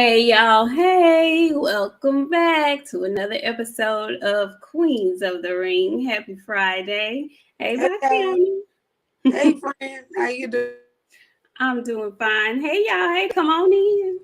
Hey y'all, hey, welcome back to another episode of Queens of the Ring. Happy Friday. Hey, Hey, y'all. BOXIANA. Hey, friend. How you doing? I'm doing fine. Hey y'all, hey, come on in.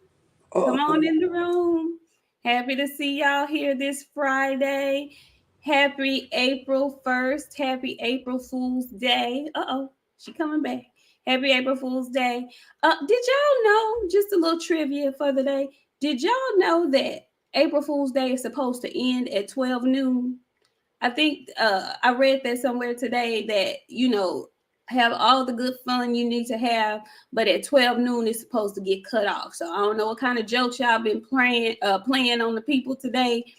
Come Oh, on in the room. Happy to see y'all here this Friday. Happy April 1st. Happy April Fool's Day. Uh-oh, she coming back. Happy April Fool's Day. Did y'all know, just a little trivia for the day, did y'all know that April Fool's Day is supposed to end at 12 noon? I think I read that somewhere today that, have all the good fun you need to have, but at 12 noon it's supposed to get cut off. So I don't know what kind of jokes y'all been playing on the people today,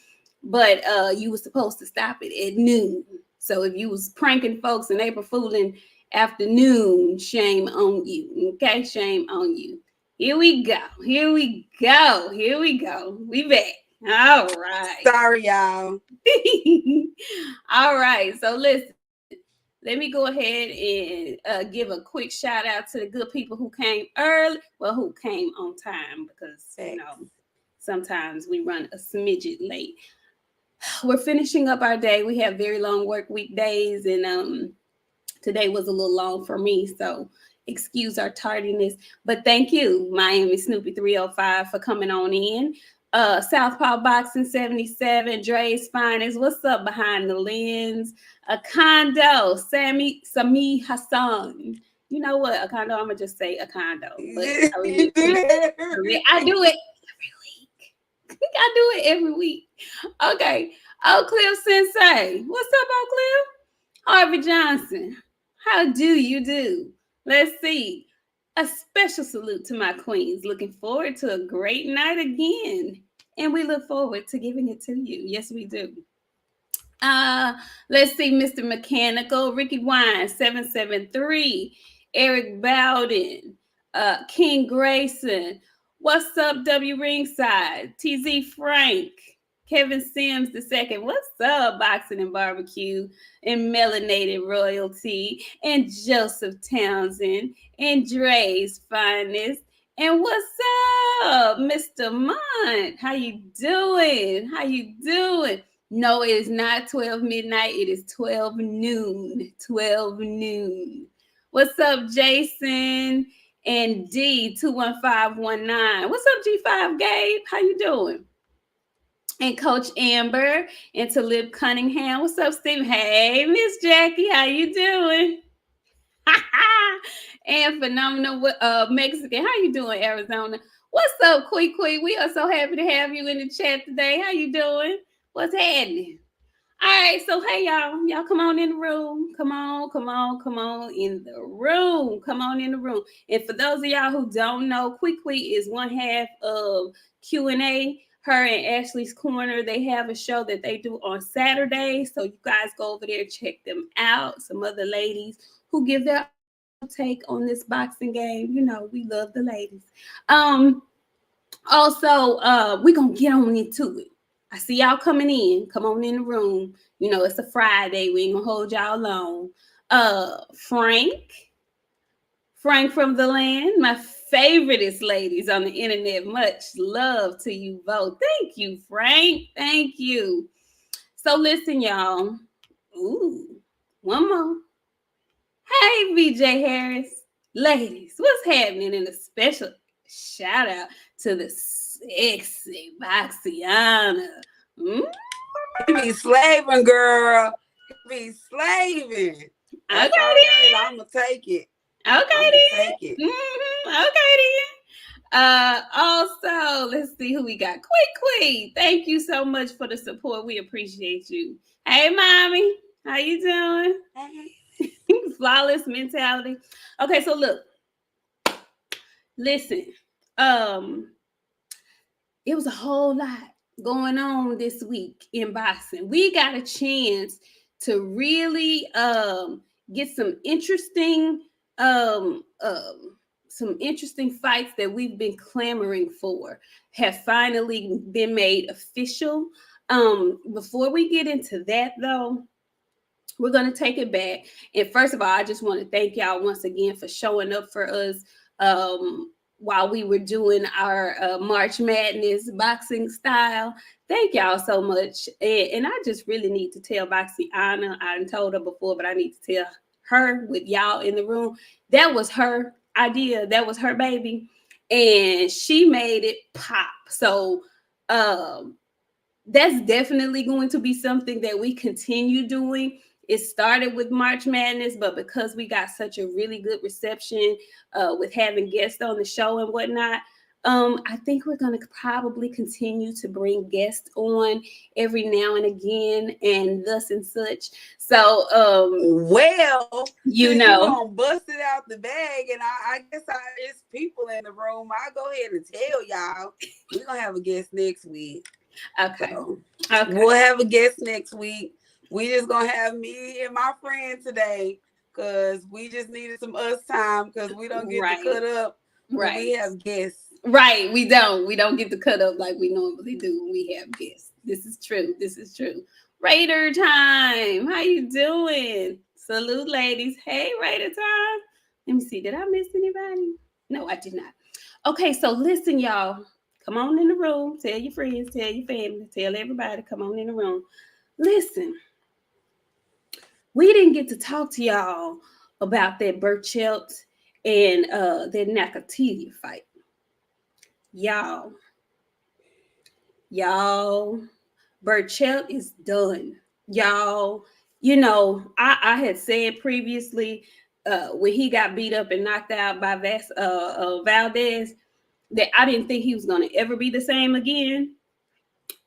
but you were supposed to stop it at noon. So if you was pranking folks in April Fooling afternoon, shame on you. Okay, shame on you. Here we go. Here we go. Here we go. We back. All right. sorry, y'all. All right. So listen, let me go ahead and give a quick shout out to the good people who came early. Well, who came on time because, sometimes we run a smidget late. We're finishing up our day. We have very long work week days, and today was a little long for me. So excuse our tardiness. But thank you, Miami Snoopy 305, for coming on in. Southpaw Boxing 77, Dre's Finest. What's up behind the lens? A condo, Sami Hassan. You know what? A condo, I'm gonna just say a condo. But I do it every week. I do it every week. Okay. Oak Cliff Sensei. What's up, Oak Cliff? Harvey Johnson. How do you do? Let's see. A special salute to my queens. Looking forward to a great night again. And we look forward to giving it to you. Yes, we do. Let's see, Mr. Mechanical, Ricky Wine, 773, Eric Bowden, King Grayson. What's up, W Ringside? TZ Frank, Kevin Sims II. What's up, Boxing and Barbecue, and Melanated Royalty, and Joseph Townsend, and Dre's Finest. And what's up, Mr. Mont? How you doing? How you doing? No, it is not 12 midnight. It is 12 noon. 12 noon. What's up, Jason and D21519? What's up, G5 Gabe? How you doing? And Coach Amber and Talib Cunningham. What's up, Steve? Hey, Miss Jackie. How you doing? And Phenomenal Mexican. How you doing, Arizona? What's up, Quee? We are so happy to have you in the chat today. How you doing? What's happening? All right, so hey y'all come on in the room. Come on in the room. Come on in the room. And for those of y'all who don't know, Quee is one half of Q&A. Her and Ashley's Corner, they have a show that they do on Saturdays. So you guys go over there and check them out. Some other ladies who give their take on this boxing game. You know, we love the ladies. Also, we're gonna get on into it. I see y'all coming in. Come on in the room. You know, it's a Friday. We ain't gonna hold y'all long. Frank from the land, my favoriteest ladies on the internet. Much love to you both. Thank you, Frank. Thank you. So listen, y'all. Ooh, one more. Hey, VJ Harris. Ladies, what's happening? In a special shout out to the sexy BOXIANA. He be slaving, girl. He be slaving. That's Okay, all right. I'm going to take it. Okay, then. Take it. Okay, then. Also, let's see who we got. Quee. Thank you so much for the support. We appreciate you. Hey, mommy. How you doing? Hey. Flawless mentality. Okay, so look. Listen. It was a whole lot going on this week in boxing. We got a chance to really get some interesting fights that we've been clamoring for have finally been made official. Before we get into that, though, we're going to take it back. And first of all, I just want to thank y'all once again for showing up for us while we were doing our March Madness boxing style. Thank y'all so much. And I just really need to tell BOXIANA. I told her before, but I need to tell her with y'all in the room. That was her idea. That was her baby. And she made it pop. So that's definitely going to be something that we continue doing. It started with March Madness, but because we got such a really good reception with having guests on the show and whatnot, I think we're going to probably continue to bring guests on every now and again and thus and such. So, well, you since know, you gonna bust it out the bag, and I guess it's people in the room. I'll go ahead and tell y'all we're gonna have a guest next week. okay. So, Okay. we'll have a guest next week. We just gonna have me and my friend today because we just needed some us time because we don't get to cut up when we have guests. Right. We don't get to cut up like we normally do when we have guests. This is true. This is true. Raider time. How you doing? Salute, ladies. Hey, Raider time. Let me see. Did I miss anybody? No, I did not. Okay, so listen, y'all. Come on in the room. Tell your friends, tell your family, tell everybody. Come on in the room. Listen. We didn't get to talk to y'all about that Burchelt and that Nakatilia fight. Y'all, Burchelt is done. Y'all, you know, I had said previously when he got beat up and knocked out by Valdez that I didn't think he was going to ever be the same again.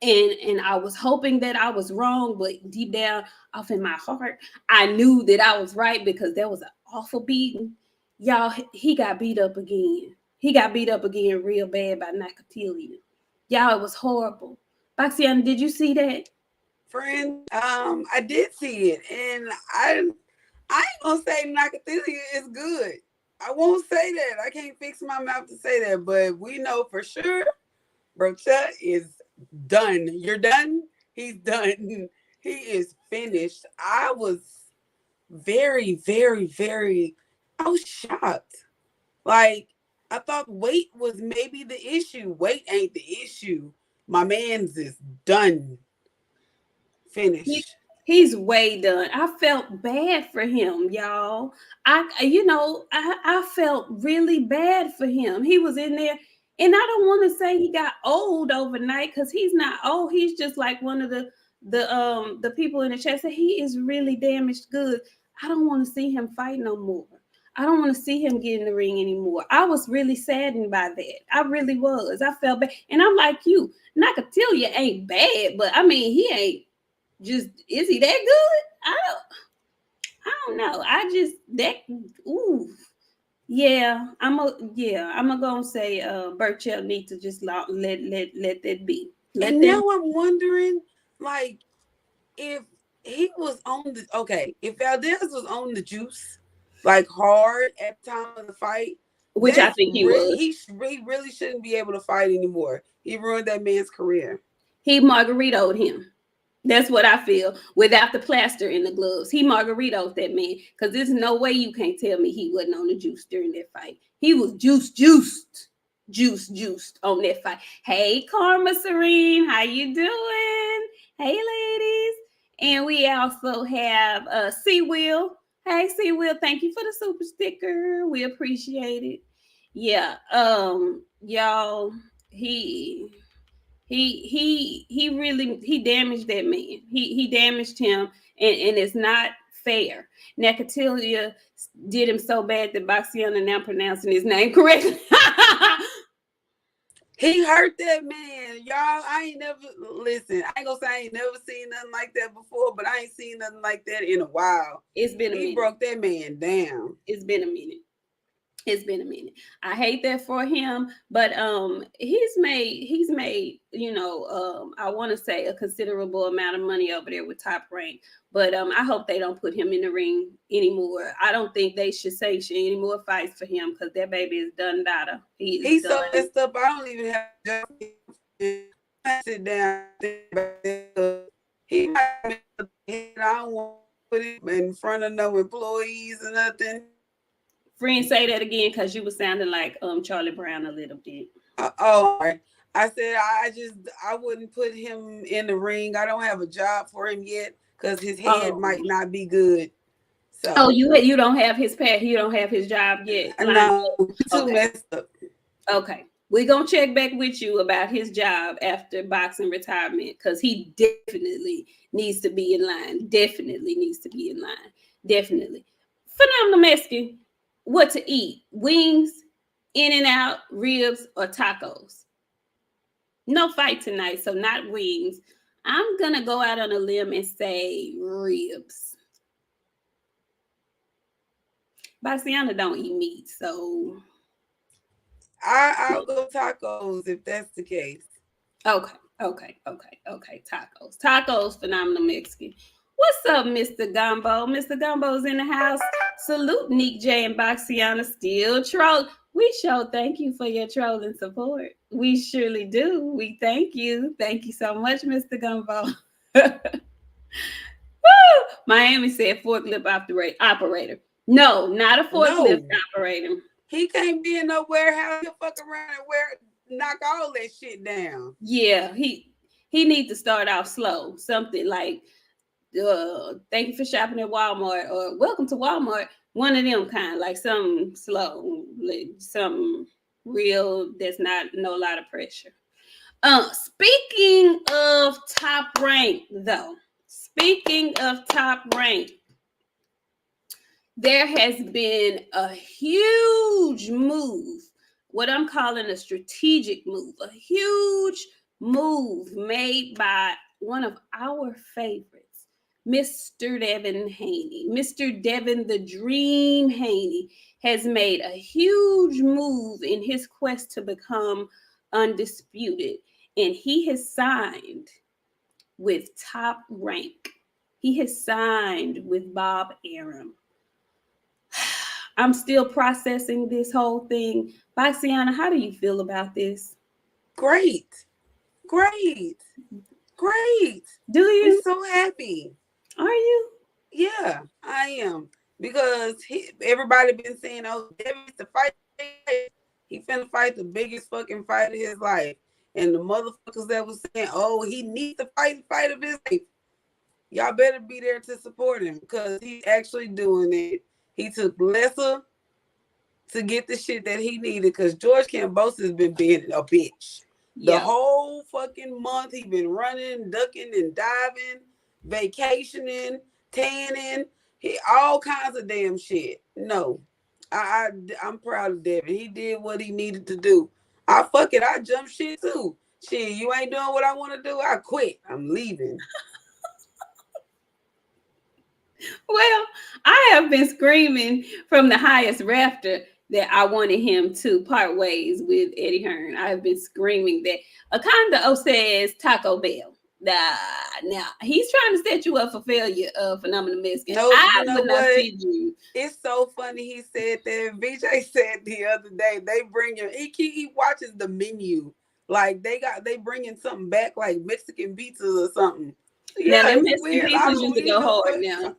And I was hoping that I was wrong, but deep down off in my heart, I knew that I was right because that was an awful beating. Y'all, he got beat up again. He got beat up again real bad by Nakatilia. Y'all, it was horrible. BOXIANA, did you see that? Friend, I did see it, and I ain't gonna say Nakatilia is good. I won't say that. I can't fix my mouth to say that, but we know for sure Brocha is done. You're done? He's done. He is finished. I was very, very, very, I was shocked. Like, I thought weight was maybe the issue. Weight ain't the issue. My man's is done. Finished. He's way done. I felt bad for him, y'all. I felt really bad for him. He was in there, and I don't want to say he got old overnight because he's not old. He's just like one of the people in the chat said he is really damaged goods. I don't want to see him fight no more. I don't want to see him get in the ring anymore. I was really saddened by that. I really was. I felt bad, and I'm like you. Nakatilia ain't bad, but I mean he ain't. Just is he that good? I don't know. I just that ooh. Yeah, I'm gonna go and say Burchell need to just let that be. And now I'm wondering, like, if he was on the if Valdez was on the juice, like hard at the time of the fight, which I think he was. He really shouldn't be able to fight anymore. He ruined that man's career. He margaritoed him. That's what I feel. Without the plaster in the gloves, he margaritoed that man. Because there's no way you can't tell me he wasn't on the juice during that fight. He was juiced on that fight. Hey, Karma Serene, how you doing? Hey, ladies. And we also have C Will. Hey, C Will, thank you for the super sticker. We appreciate it. Yeah, y'all, he really damaged that man. He damaged him, and it's not fair. Nakatilia did him so bad that BOXIANA now pronouncing his name correctly. He hurt that man, y'all. I ain't never listen. I ain't gonna say I ain't never seen nothing like that before, but I ain't seen nothing like that in a while. It's been a minute. He broke that man down. It's been a minute. It's been a minute. I hate that for him, but he's made I want to say a considerable amount of money over there with Top Rank, but I hope they don't put him in the ring anymore. I don't think they should sanction any more fights for him because that baby is done data. He's so messed up. I don't even have to sit down. He might I don't want to put him in front of no employees or nothing. Friend, say that again because you were sounding like Charlie Brown a little bit. I said I wouldn't put him in the ring. I don't have a job for him yet because his head might not be good. So you don't have his pad. You don't have his job yet. No, too messed up. Okay, we're gonna check back with you about his job after boxing retirement because he definitely needs to be in line. Definitely needs to be in line. Definitely. Phenomenal Mexican. What to eat? Wings, In-N-Out, ribs, or tacos? No fight tonight, so not wings. I'm gonna go out on a limb and say ribs. BOXIANA don't eat meat, so I'll go tacos if that's the case. Okay. Tacos, Phenomenal Mexican. What's up, Mr. Gumbo? Mr. Gumbo's in the house. Salute Nik J and BOXIANA still troll. We thank you for your trolling support. We surely do. We thank you. Thank you so much, Mr. Gumbo. Woo! Miami said forklift operator. No, not a forklift operator. He can't be in no warehouse. He'll fuck around and knock all that shit down. Yeah, he needs to start off slow. Something like, thank you for shopping at Walmart or welcome to Walmart. One of them kind, like something slow, like something real that's not no lot of pressure. Speaking of top rank, though, there has been a huge move, what I'm calling a strategic move, a huge move made by one of our favorites, Mr. Devin Haney. Mr. Devin the Dream Haney has made a huge move in his quest to become undisputed, and he has signed with Top Rank. He has signed with Bob Arum. I'm still processing this whole thing. BOXIANA, how do you feel about this? Great. Do you? I'm so happy. Are you? Yeah, I am. Because everybody been saying, oh, Devin's the fight. He finna fight the biggest fucking fight of his life. And the motherfuckers that was saying, oh, he needs to fight the fight of his life. Y'all better be there to support him because he's actually doing it. He took lesser to get the shit that he needed because George Kambosos has been being a bitch. The whole fucking month he been running, ducking, and diving, vacationing, tanning, all kinds of damn shit. No, I'm proud of Devin. He did what he needed to do. I jump shit too. Shit, you ain't doing what I want to do. I quit. I'm leaving. Well, I have been screaming from the highest rafter that I wanted him to part ways with Eddie Hearn. I have been screaming that. Akanda says Taco Bell. Now he's trying to set you up for failure, Phenomenal Mexican. No, I would not feed you. It's so funny he said that. VJ said the other day they bring him. He watches the menu. Like they bringing something back, like Mexican pizzas or something. Yeah, them Mexican pizzas used to go hard now.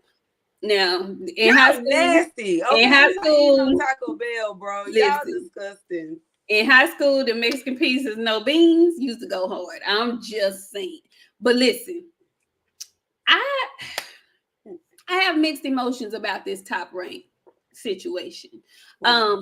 Now in high school, nasty. Okay, in high school, Taco Bell, bro. Y'all disgusting. In high school, the Mexican pizzas, no beans, used to go hard. I'm just saying. But listen, I have mixed emotions about this Top Rank situation. I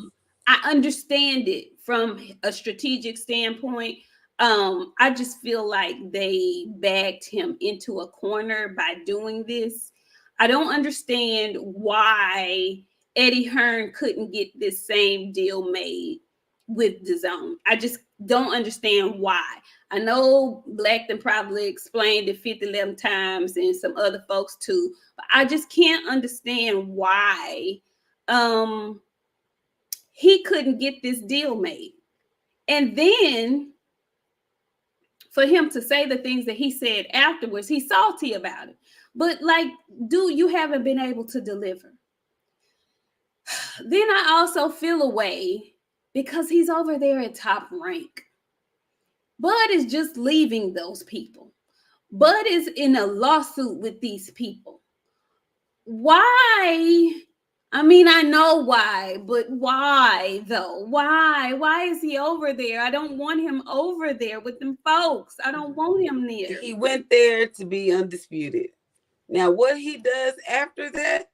understand it from a strategic standpoint. I just feel like they backed him into a corner by doing this. I don't understand why Eddie Hearn couldn't get this same deal made with DAZN. I just don't understand why. I know Blackton probably explained it 50-11 times and some other folks too, but I just can't understand why he couldn't get this deal made. And then for him to say the things that he said afterwards, he's salty about it. But like, dude, you haven't been able to deliver. Then I also feel a way because he's over there at Top Rank. Bud is just leaving those people. Bud is in a lawsuit with these people. Why I mean, I know why, but why though? Why? Why is he over there? I don't want him over there with them folks. I don't want him there. He went there to be undisputed. Now, what he does after that,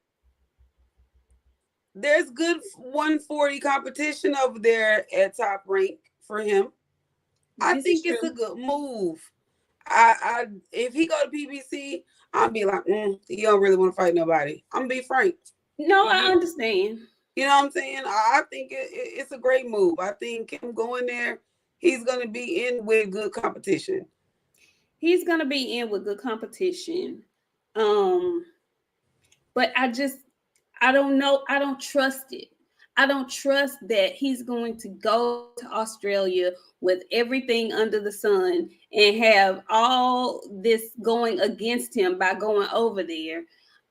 there's good 140 competition over there at Top Rank for him. I think it's a good move. I if he go to PBC, I'll be like, he don't really want to fight nobody. I'm gonna be frank. No, I understand. You know what I'm saying? I think it's a great move. I think him going there, he's gonna be in with good competition. He's gonna be in with good competition. But I don't know. I don't trust it. I don't trust that he's going to go to Australia with everything under the sun and have all this going against him by going over there.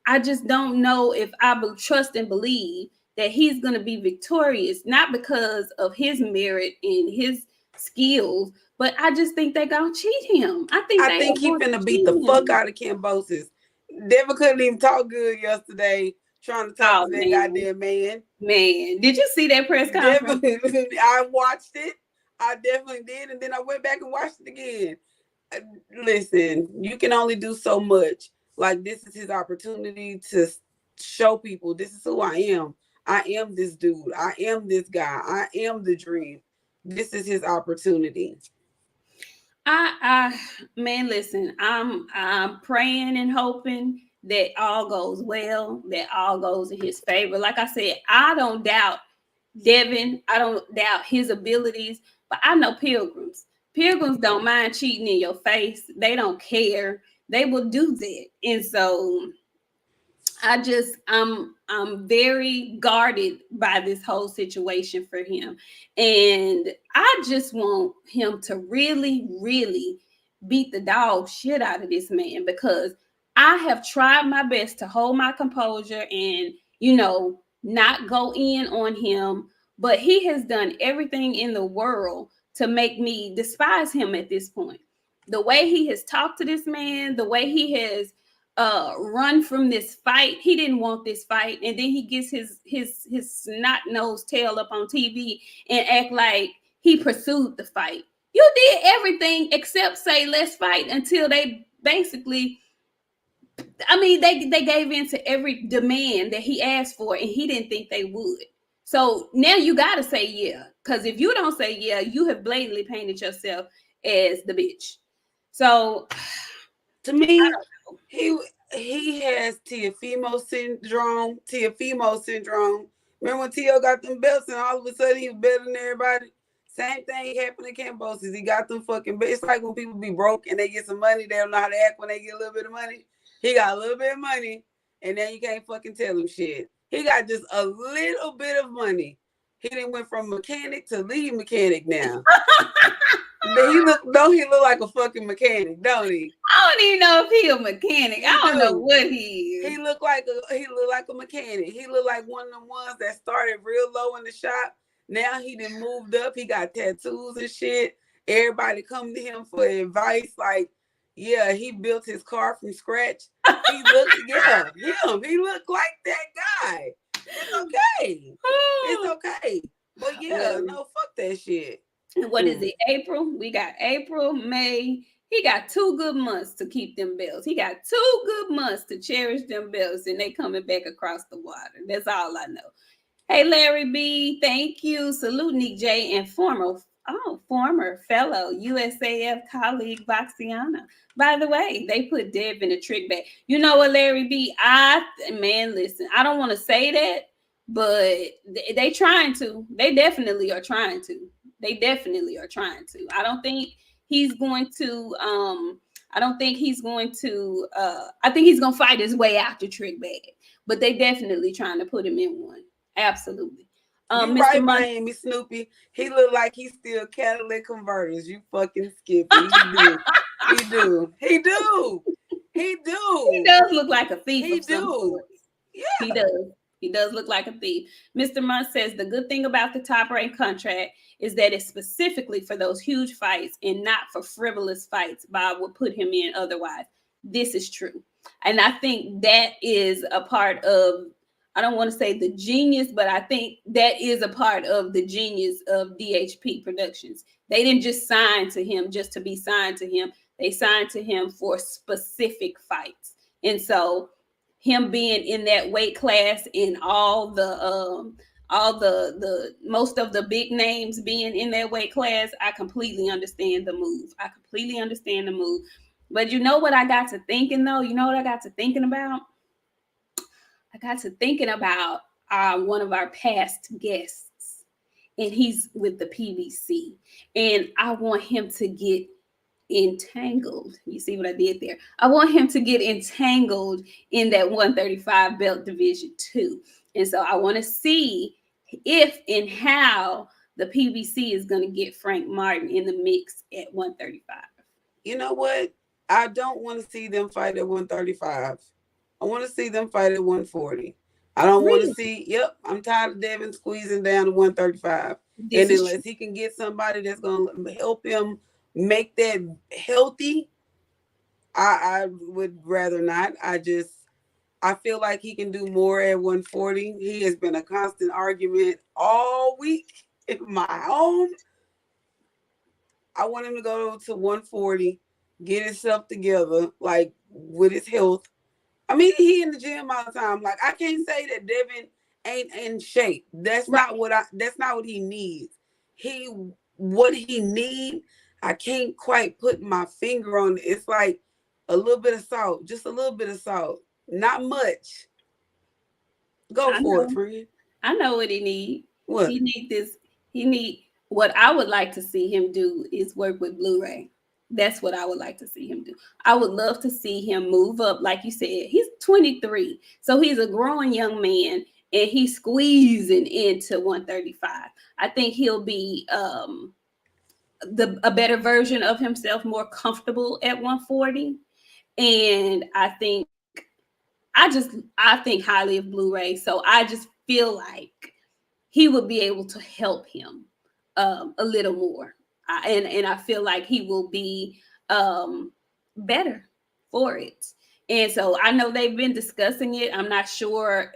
I just don't know if I trust and believe that he's going to be victorious, not because of his merit and his skills, but I just think they're going to cheat him. I think he's finna beat the fuck out of Kambosos. Devin couldn't even talk good yesterday. Trying to talk to that goddamn man. Man, did you see that press conference? I watched it. I definitely did. And then I went back and watched it again. Listen, you can only do so much. Like, this is his opportunity to show people this is who I am. I am this dude. I am this guy. I am the dream. This is his opportunity. Man, listen, I'm praying and hoping that all goes well, that all goes in his favor. Like I said, I don't doubt Devin. I don't doubt his abilities, but I know pilgrims. Pilgrims don't mind cheating in your face. They don't care. They will do that. And so I'm very guarded by this whole situation for him. And I just want him to really, really beat the dog shit out of this man, because I have tried my best to hold my composure and, not go in on him, but he has done everything in the world to make me despise him at this point. The way he has talked to this man, the way he has run from this fight. He didn't want this fight, and then he gets his snot-nosed tail up on TV and act like he pursued the fight. You did everything except say let's fight, until they basically, they gave in to every demand that he asked for, and he didn't think they would. So now you gotta say yeah, because if you don't say yeah, you have blatantly painted yourself as the bitch. So to me, he has Teofimo syndrome. Remember when Tio got them belts and all of a sudden he was better than everybody? Same thing happened to Kambosos. He got them fucking belts. It's like when people be broke and they get some money, they don't know how to act when they get a little bit of money. He got a little bit of money, and then you can't fucking tell him shit. He got just a little bit of money. He done went from mechanic to lead mechanic now. He look like a fucking mechanic, don't he? I don't even know if he a mechanic. I don't know what he is. He look like a mechanic. He look like one of the ones that started real low in the shop. Now he done moved up. He got tattoos and shit. Everybody come to him for advice. Like, yeah, he built his car from scratch. He looked, he looked like that guy. It's okay. It's okay. But yeah, no, fuck that shit. What is it? April? We got April, May. He got 2 good months to keep them belts. He got 2 good months to cherish them belts, and they coming back across the water. That's all I know. Hey, Larry B, thank you. Salute Nik J and former fellow USAF colleague BOXIANA. By the way, they put Dev in a trick bag. You know what, Larry B? Listen, I don't want to say that, but they trying to. They definitely are trying to. I don't think he's going to. I think he's going to fight his way out the trick bag. But they definitely trying to put him in one. Absolutely. You right, Miami Snoopy. He look like he's still catalytic converters. You fucking Skippy. He do. He does look like a thief. He do. Yeah. He does. He does look like a thief. Mr. Munn says the good thing about the Top Rank contract is that it's specifically for those huge fights and not for frivolous fights Bob would put him in otherwise. This is true. And I think that is a part of I don't want to say the genius, but I think that is a part of the genius of DHP Productions. They didn't just sign to him just to be signed to him. They signed to him for specific fights. And so him being in that weight class and all the most of the big names being in that weight class, I completely understand the move. I completely understand the move. But you know what I got to thinking though? You know what I got to thinking about? I got to thinking about one of our past guests, and he's with the PBC, and I want him to get entangled. You see what I did there? I want him to get entangled in that 135 belt division too. And so I want to see if and how the PBC is going to get Frank Martin in the mix at 135. You know what? I don't want to see them fight at 135. I want to see them fight at 140. I don't want to see. Yep, I'm tired of Devin squeezing down to 135. And unless he can get somebody that's going to help him make that healthy, I would rather not. I feel like he can do more at 140. He has been a constant argument all week in my home. I want him to go to 140, get himself together, like with his health. I mean, he in the gym all the time. Like, I can't say that Devin ain't in shape. That's not what he needs. What he need, I can't quite put my finger on it. It's like a little bit of salt, just a little bit of salt. Not much. Go for it, friend. I know what he need. What? He need what I would like to see him do is work with Blu-ray. That's what I would like to see him do. I would love to see him move up. Like you said, he's 23. So he's a growing young man and he's squeezing into 135. I think he'll be a better version of himself, more comfortable at 140. And I think highly of Blu-ray. So I just feel like he would be able to help him a little more. And I feel like he will be better for it. And so I know they've been discussing it. I'm not sure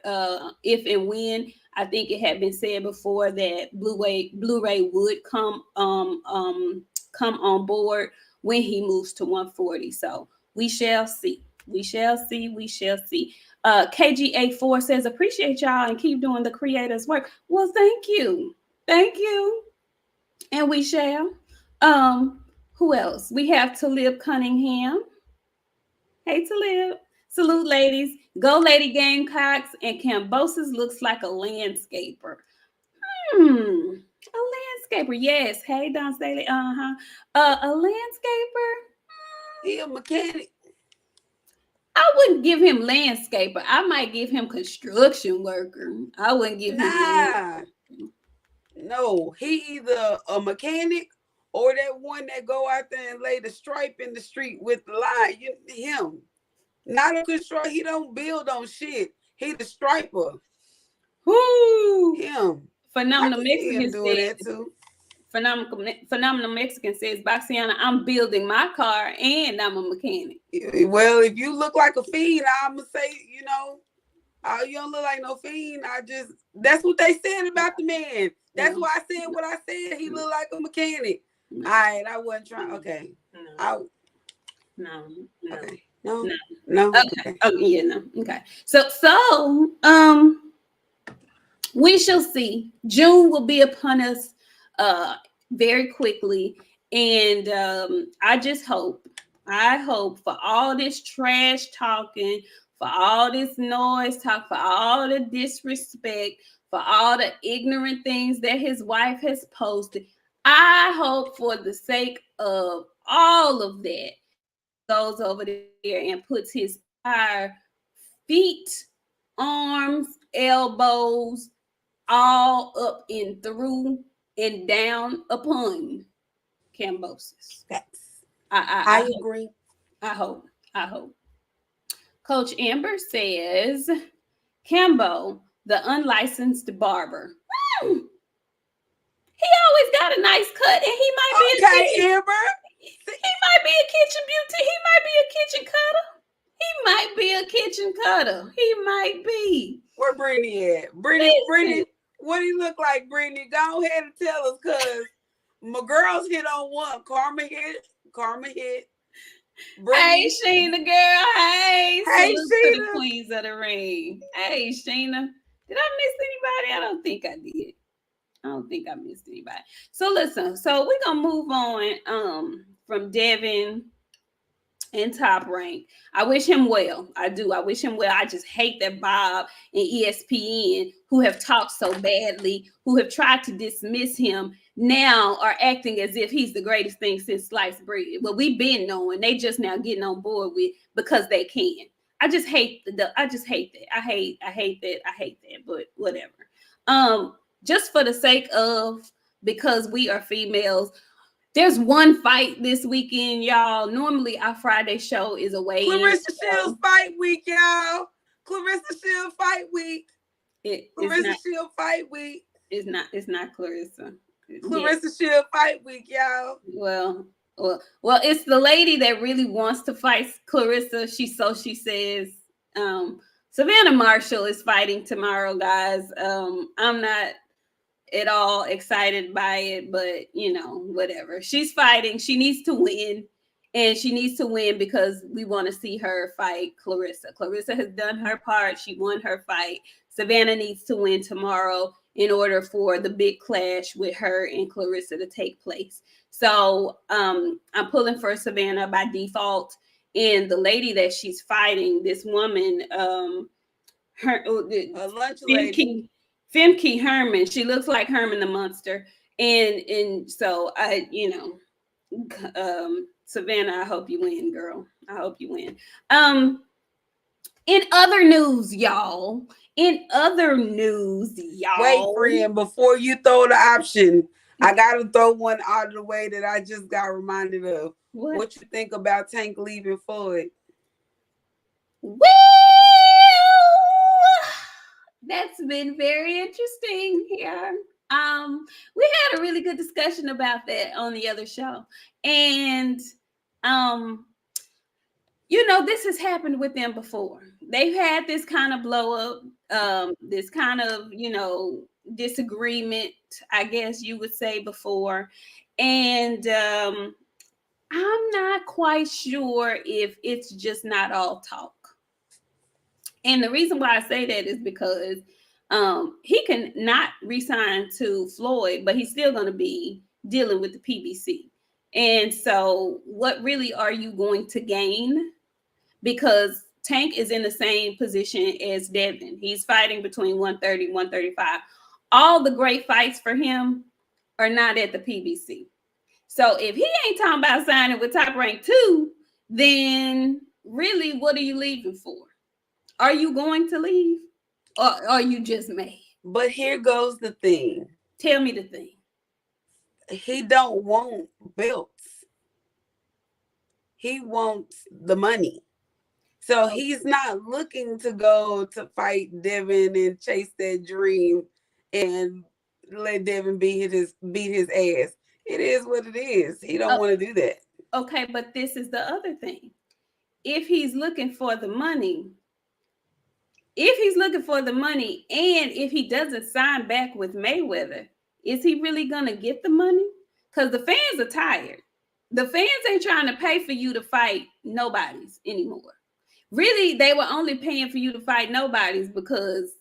if and when. I think it had been said before that Blu-ray would come on board when he moves to 140. So we shall see. We shall see. We shall see. KGA4 says, appreciate y'all and keep doing the creators' work. Well, thank you. Thank you. And we shall. Who else? We have Talib Cunningham. Hey, Talib. Salute, ladies. Go Lady Gamecocks. And Cambosis looks like a landscaper. A landscaper. Yes. Hey, Don Staley. A landscaper. He a mechanic. I wouldn't give him landscaper. I might give him construction worker. I wouldn't give him. No, he either a mechanic or that one that go out there and lay the stripe in the street with the line. Him. Not a construction. He don't build on shit. He the striper. Whoo! Him. Phenomenal Mexican doing that too. Phenomenal Mexican says, Boxiana, I'm building my car and I'm a mechanic. Well, if you look like a fiend, I'm going to say, you don't look like no fiend. That's what they said about the man. That's why I said what I said. He looked like a mechanic. All right, I wasn't trying. Okay. No. Okay. No. Okay. Oh, yeah, no. Okay. So, we shall see. June will be upon us very quickly. And I hope for all this trash talking, for all this noise talk, for all the disrespect, for all the ignorant things that his wife has posted, I hope for the sake of all of that, goes over there and puts his entire feet, arms, elbows, all up and through and down upon Cambosis. I agree. I hope. Coach Amber says, Cambo, the unlicensed barber. He always got a nice cut, and he might be Amber. He might be a kitchen beauty. He might be a kitchen cutter. He might be. Where Brittany at? Brittany, what do you look like, Brittany? Go ahead and tell us, cause my girls hit on one. Karma hit. Brittany. Hey, Sheena, girl. Hey, salute to the queens of the ring. Hey, Sheena. Did I miss anybody? I don't think I did. I don't think I missed anybody. So listen, so we're gonna move on from Devin in Top Rank. I wish him well. I do. I wish him well. I just hate that Bob and ESPN, who have talked so badly, who have tried to dismiss him, now are acting as if he's the greatest thing since sliced bread. Well, we've been knowing. They just now getting on board with because they can. I just hate that. I hate that, but whatever. Just for the sake of, because we are females, there's one fight this weekend, y'all. Normally, our Friday show is away. Clarissa Shields fight week, y'all. Clarissa Shields fight week. Shields fight week. It's not Clarissa. Clarissa Shields fight week, y'all. Well, it's the lady that really wants to fight Clarissa. She says. Savannah Marshall is fighting tomorrow, guys. I'm not at all excited by it, but whatever. She's fighting. She needs to win, and she needs to win because we want to see her fight Clarissa. Clarissa has done her part. She won her fight. Savannah needs to win tomorrow in order for the big clash with her and Clarissa to take place. So I'm pulling for Savannah by default. And the lady that she's fighting, this woman, lunch lady. Femke Herman. She looks like Herman the Monster. And so Savannah, I hope you win, girl. I hope you win. In other news, y'all. Wait, friend, before you throw the option, I gotta throw one out of the way that I just got reminded of. What you think about Tank leaving Floyd? Well, that's been very interesting here. We had a really good discussion about that on the other show. And this has happened with them before. They've had this kind of blow up, this kind of, disagreement, I guess you would say, before. And I'm not quite sure if it's just not all talk. And the reason why I say that is because he can not resign to Floyd, but he's still going to be dealing with the PBC. And so what really are you going to gain? Because Tank is in the same position as Devin. He's fighting between 130, 135. All the great fights for him are not at the PBC. So if he ain't talking about signing with Top Rank 2, then really, what are you leaving for? Are you going to leave, or are you just mad? But here goes the thing. Tell me the thing. He don't want belts. He wants the money. So he's not looking to go to fight Devin and chase that dream and let Devin beat his ass. It is what it is. He don't want to do that. Okay, but this is the other thing. If he's looking for the money, and if he doesn't sign back with Mayweather, is he really going to get the money? Because the fans are tired. The fans ain't trying to pay for you to fight nobodies anymore. Really, they were only paying for you to fight nobodies because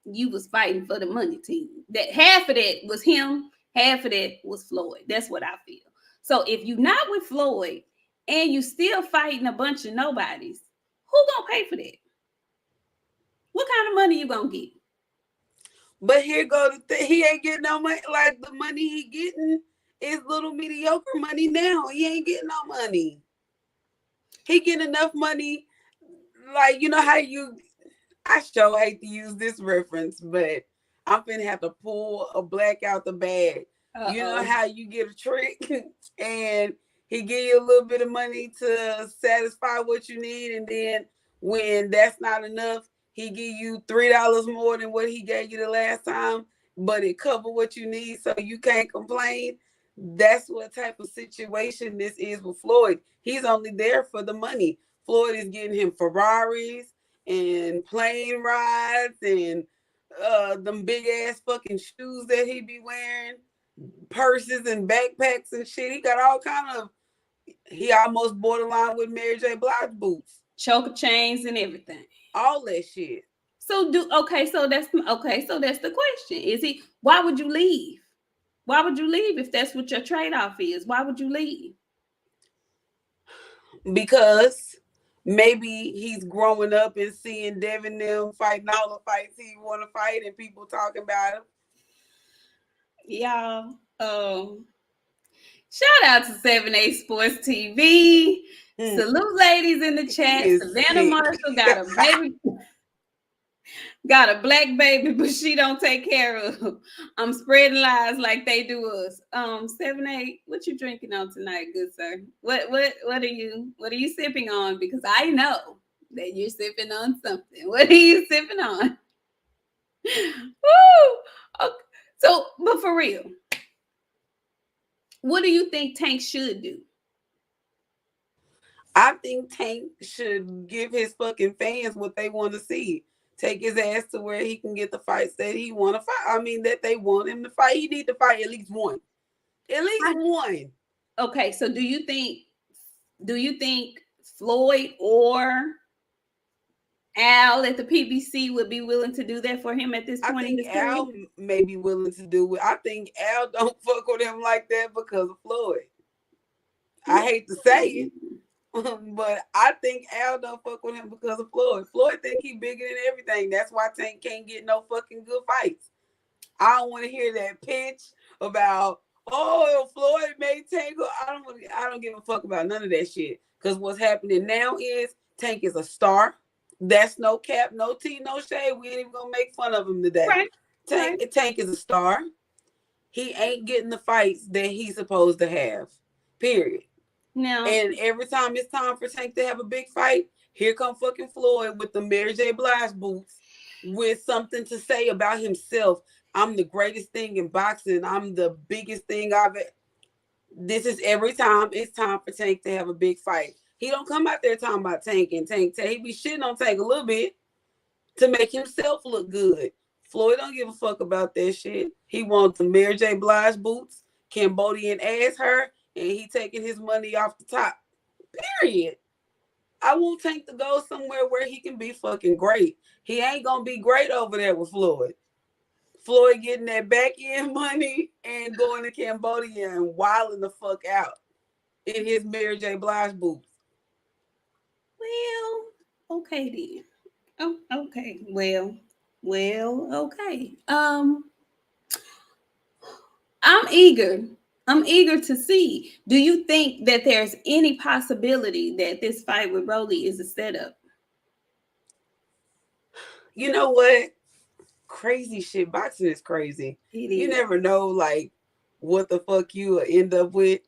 you was fighting for the money team. That half of that was him, half of that was Floyd. That's what I feel. So if you're not with Floyd and you still fighting a bunch of nobodies, who gonna pay for that? What kind of money you gonna get? But here go the thing. He ain't getting no money. Like, the money he getting is little mediocre money now. He ain't getting no money. He getting enough money. Like, I sure hate to use this reference, but I'm finna have to pull a black out the bag. Uh-oh. You know how you get a trick and he give you a little bit of money to satisfy what you need, and then when that's not enough, he give you $3 more than what he gave you the last time, but it cover what you need, so you can't complain. That's what type of situation this is with Floyd. He's only there for the money. Floyd is getting him Ferraris and plane rides and them big ass fucking shoes that he be wearing, purses and backpacks and shit. He got all kind of. He almost borderline with Mary J. Blige boots, choker chains, and everything. all that shit. So So that's the question. Is he? Why would you leave? Why would you leave if that's what your trade off is? Why would you leave? Because maybe he's growing up and seeing Devin them fighting all the fights he want to fight and people talking about him. Y'all, shout out to 7A Sports TV. Salute ladies in the chat. Savannah Marshall got a baby. Got a black baby, but she don't take care of. I'm spreading lies like they do us. 7A, what you drinking on tonight, good sir? What are you sipping on? Because I know that you're sipping on something. What are you sipping on? Woo! Okay. So, but for real, what do you think Tank should do? I think Tank should give his fucking fans what they want to see. Take his ass to where he can get the fights that he want to fight. I mean, that they want him to fight. He need to fight at least one. At least one. Okay, so do you think Floyd or Al at the PBC would be willing to do that for him at this point in his career? Al may be willing to do it. I think Al don't fuck with him like that because of Floyd. I hate to say it. But I think Al don't fuck with him because of Floyd. Floyd think he bigger than everything. That's why Tank can't get no fucking good fights. I don't want to hear that pitch about, oh, Floyd made Tank. I don't give a fuck about none of that shit. Because what's happening now is Tank is a star. That's no cap, no tea, no shade. We ain't even gonna make fun of him today. Right. Tank is a star. He ain't getting the fights that he's supposed to have. Period. No. And every time it's time for Tank to have a big fight, here come fucking Floyd with the Mary J. Blige boots with something to say about himself. I'm the greatest thing in boxing. I'm the biggest thing I've ever. This is every time it's time for Tank to have a big fight. He don't come out there talking about Tank and Tank. He be shitting on Tank a little bit to make himself look good. Floyd don't give a fuck about that shit. He wants the Mary J. Blige boots, Cambodian ass hair, and he taking his money off the top. Period. I want Tank to go somewhere where he can be fucking great. He ain't gonna be great over there with Floyd. Floyd getting that back end money and going to Cambodia and wilding the fuck out in his Mary J. Blige boots. Well, okay then. Oh, okay. Well, okay. I'm eager to see. Do you think that there's any possibility that this fight with Rolly is a setup? You know what? Crazy shit. Boxing is crazy. You never know, like, what the fuck you will end up with.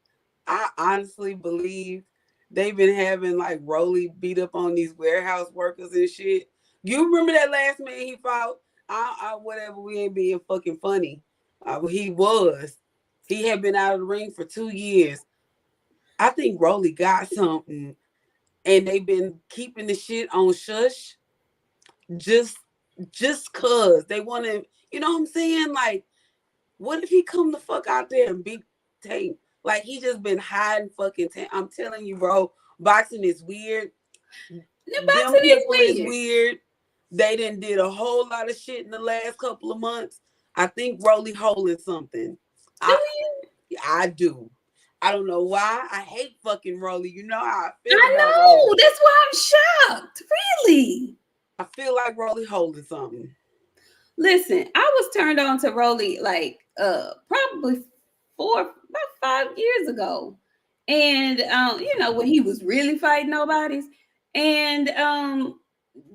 I honestly believe they've been having, like, Rolly beat up on these warehouse workers and shit. You remember that last man he fought? Whatever, we ain't being fucking funny. He had been out of the ring for 2 years. I think Rolly got something, and they've been keeping the shit on shush just cause they want to, you know what I'm saying? Like, what if he come the fuck out there and beat Tank? Like, he just been hiding fucking Tank. I'm telling you, bro, boxing is weird. Boxing is weird. They did a whole lot of shit in the last couple of months. I think Rolly holding something. I do. I don't know why. I hate fucking Rolly. You know how I feel about Rolly. That's why I'm shocked. Really? I feel like Rolly holding something. Listen, I was turned on to Rolly like probably about 5 years ago. And when he was really fighting nobodies. And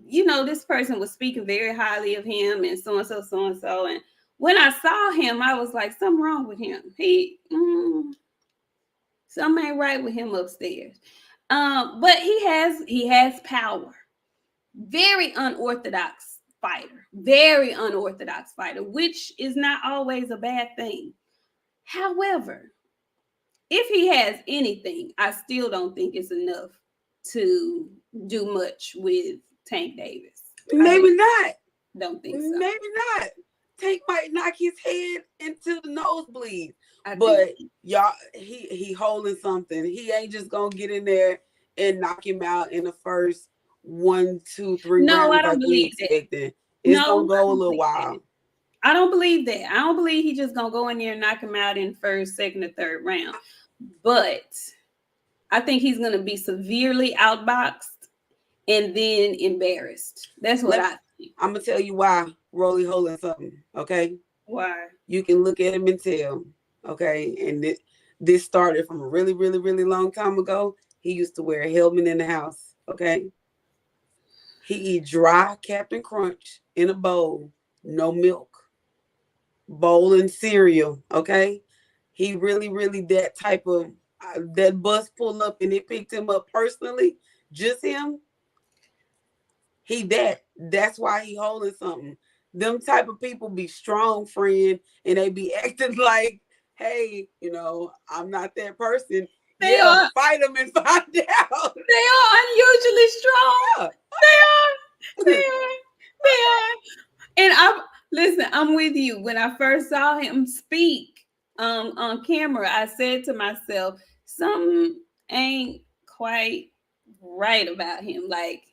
this person was speaking very highly of him and so and so. And when I saw him, I was like, something wrong with him. Something ain't right with him upstairs. But he has power. Very unorthodox fighter, which is not always a bad thing. However, if he has anything, I still don't think it's enough to do much with Tank Davis. Maybe not. Don't think so. Maybe not. Tank might knock his head into the nosebleed. But y'all, he holding something. He ain't just gonna get in there and knock him out in the first 1, 2, 3 no, rounds. I don't believe expecting. It's gonna go a little while. I don't believe that. I don't believe he's just gonna go in there and knock him out in first, second, or third round. But I think he's gonna be severely outboxed and then embarrassed. That's what I think. I'm gonna tell you why Rolly holding something. Okay. Why? You can look at him and tell. Okay, and this started from a really, really, really long time ago. He used to wear a helmet in the house. Okay. He eat dry Captain Crunch in a bowl, no milk, bowl and cereal. Okay. He really, really that type of that bus pulled up and it picked him up personally. Just him. That's why he holding something. Them type of people be strong, friend, and they be acting like, hey, I'm not that person. They are. Fight them and find out. They are unusually strong. Yeah. They are. And listen, I'm with you. When I first saw him speak on camera, I said to myself, something ain't quite right about him. Like,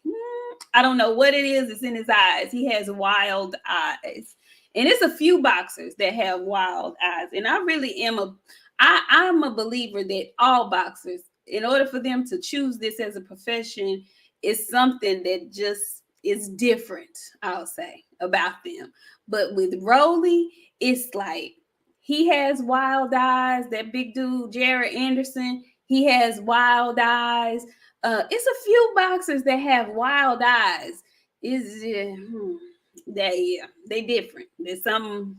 I don't know what it is. It's in his eyes. He has wild eyes. And it's a few boxers that have wild eyes. And I really am I'm a believer that all boxers, in order for them to choose this as a profession, is something that just is different, I'll say, about them. But with Rolly, it's like he has wild eyes. That big dude, Jared Anderson, he has wild eyes. It's a few boxers that have wild eyes. They different. There's some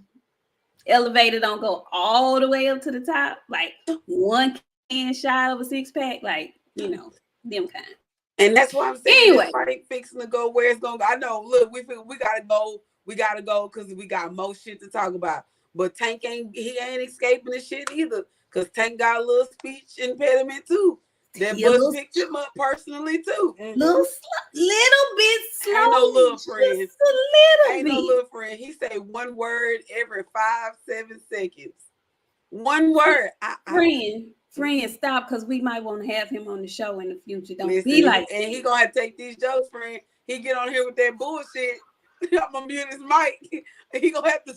elevated don't go all the way up to the top, like one can shy of a 6-pack, like them kind. And that's why I'm saying anyway, this fight fixing to go where it's gonna go. I know. Look, we gotta go. We gotta go because we got more shit to talk about. But Tank ain't escaping the shit either. Because Tank got a little speech impediment too. That bus picked him up personally too. Little bit slow. Ain't no little friend. Just a little ain't bit. No little friend. He say one word every 5-7 seconds. One word. Friend, stop, because we might want to have him on the show in the future. Don't be like that. And he gonna have to take these jokes, friend. He get on here with that bullshit. I'm gonna mute his mic. He gonna have to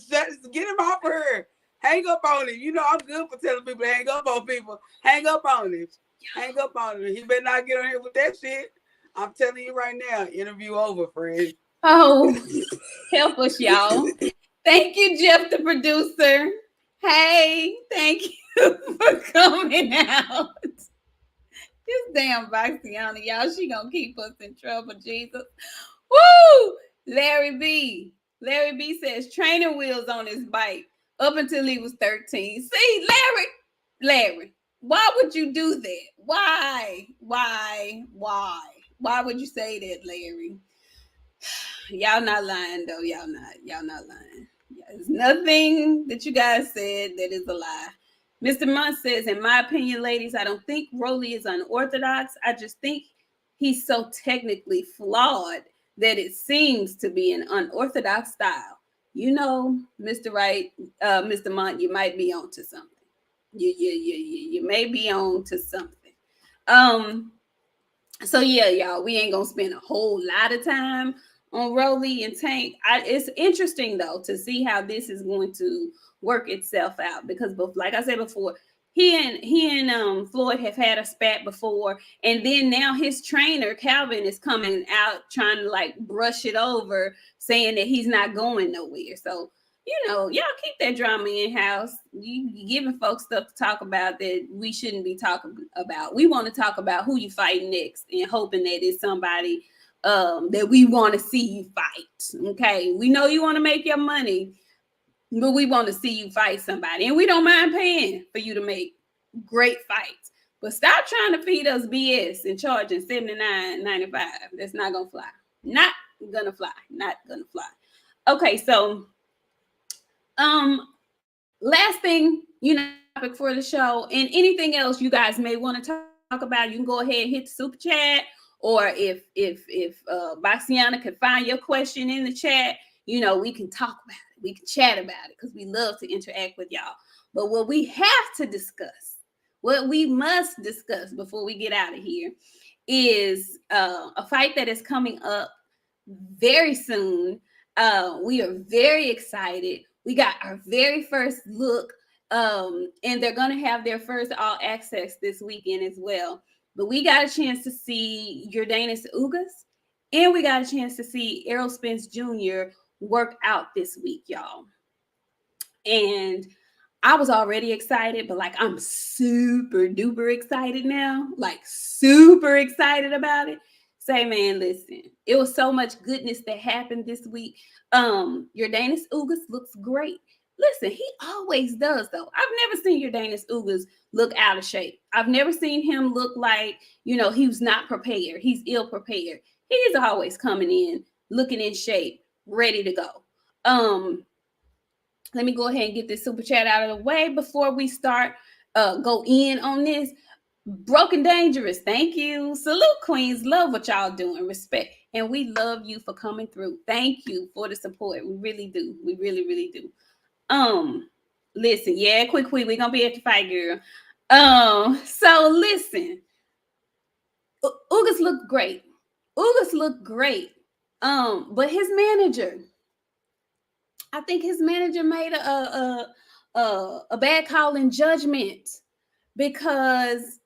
get him off of her. Hang up on him. I'm good for telling people to hang up on people. Hang up on him. Hang up on him. He better not get on here with that shit. I'm telling you right now, interview over, friend. Oh, help us, y'all. Thank you, Jeff, the producer. Hey, thank you for coming out. This damn BOXIANA, y'all, she gonna keep us in trouble, Jesus. Woo! Larry B says training wheels on his bike up until he was 13. See, Larry, why would you do that? Why would you say that, Larry? Y'all not lying though. Y'all not lying. There's nothing that you guys said that is a lie. Mr. Munt says, in my opinion, ladies, I don't think Rolly is unorthodox. I just think he's so technically flawed that it seems to be an unorthodox style. Mr. Right, Mr. Munt, you might be on to something. You may be on to something. So yeah, y'all, we ain't gonna spend a whole lot of time on Rolly and Tank. It's interesting though to see how this is going to work itself out, because like I said before, he and Floyd have had a spat before, and then now his trainer Calvin is coming out trying to like brush it over, saying that he's not going nowhere. So y'all keep that drama in house. You giving folks stuff to talk about that we shouldn't be talking about. We want to talk about who you fight next and hoping that it's somebody that we want to see you fight. Okay, we know you want to make your money, but we want to see you fight somebody, and we don't mind paying for you to make great fights. But stop trying to feed us BS and charging $79.95. That's not gonna fly. Not gonna fly. Not gonna fly. Okay, so last thing, topic for the show, and anything else you guys may want to talk about, you can go ahead and hit the super chat or if BOXIANA can find your question in the chat, you know, we can talk about it. We can chat about it because we love to interact with y'all. But what we have to discuss, what we must discuss before we get out of here is a fight that is coming up very soon. We are very excited. We got our very first look, and they're going to have their first all access this weekend as well. But we got a chance to see Yordenis Ugas, and we got a chance to see Errol Spence Jr. work out this week, y'all. And I was already excited, but like I'm super duper excited now, like super excited about it. Say, man, listen, it was so much goodness that happened this week. Yordenis Ugas looks great. Listen, he always does, though. I've never seen Yordenis Ugas look out of shape. I've never seen him look like, you know, he was not prepared. He's ill prepared. He's always coming in, looking in shape, ready to go. Let me go ahead and get this super chat out of the way before we start go in on this. Broken Dangerous, thank you. Salute, Queens. Love what y'all doing. Respect. And we love you for coming through. Thank you for the support. We really do. We really, really do. Listen, yeah, quick, we're gonna be at the fight, girl. So listen, Ugas looked great. Ugas looked great. But his manager, I think his manager made a bad call in judgment because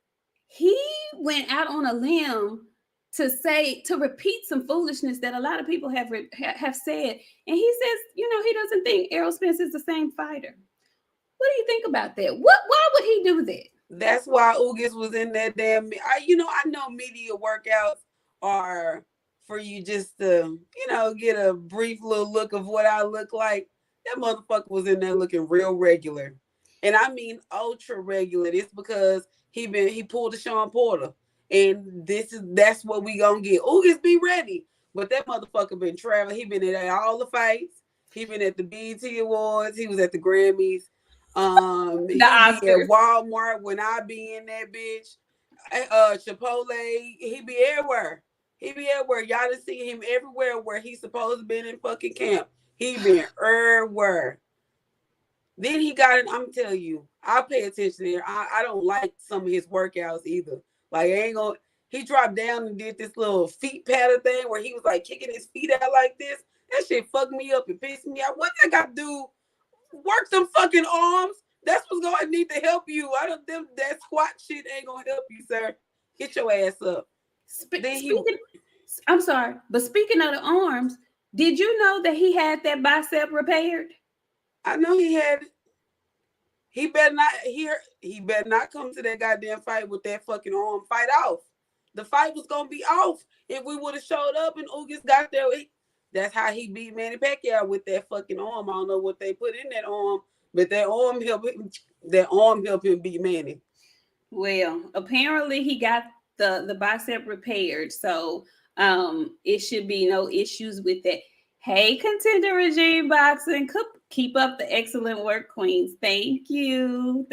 he went out on a limb to repeat some foolishness that a lot of people have said, and he says, you know, he doesn't think Errol Spence is the same fighter. What do you think about that? Why would he do that? That's why Ugas was in that damn. I know media workouts are for you just to, get a brief little look of what I look like. That motherfucker was in there looking real regular, and I mean ultra regular. It's because he pulled a Sean Porter. And that's what we gonna get. Ugas be ready. But that motherfucker been traveling. He been at all the fights. He been at the BET Awards. He was at the Grammys. He be at Walmart when I be in that bitch. Chipotle. He be everywhere. Y'all done see him everywhere where he's supposed to be in fucking camp. He been everywhere. Then he got it. I'm telling you, I pay attention there. I don't like some of his workouts either. Like, he dropped down and did this little feet pattern thing where he was like kicking his feet out like this. That shit fucked me up and pissed me out. What I got to do? Work some fucking arms. That's what's going to need to help you. That squat shit ain't going to help you, sir. Get your ass up. I'm sorry, but speaking of the arms, did you know that he had that bicep repaired? I know he had it. He better not come to that goddamn fight with that fucking arm fight off. The fight was gonna be off if we would have showed up and Ugas got there. That's how he beat Manny Pacquiao with that fucking arm. I don't know what they put in that arm, but that arm helped him beat Manny. Well, apparently he got the bicep repaired, so it should be no issues with that. Hey, Contender Regime Boxing, keep up the excellent work, Queens. Thank you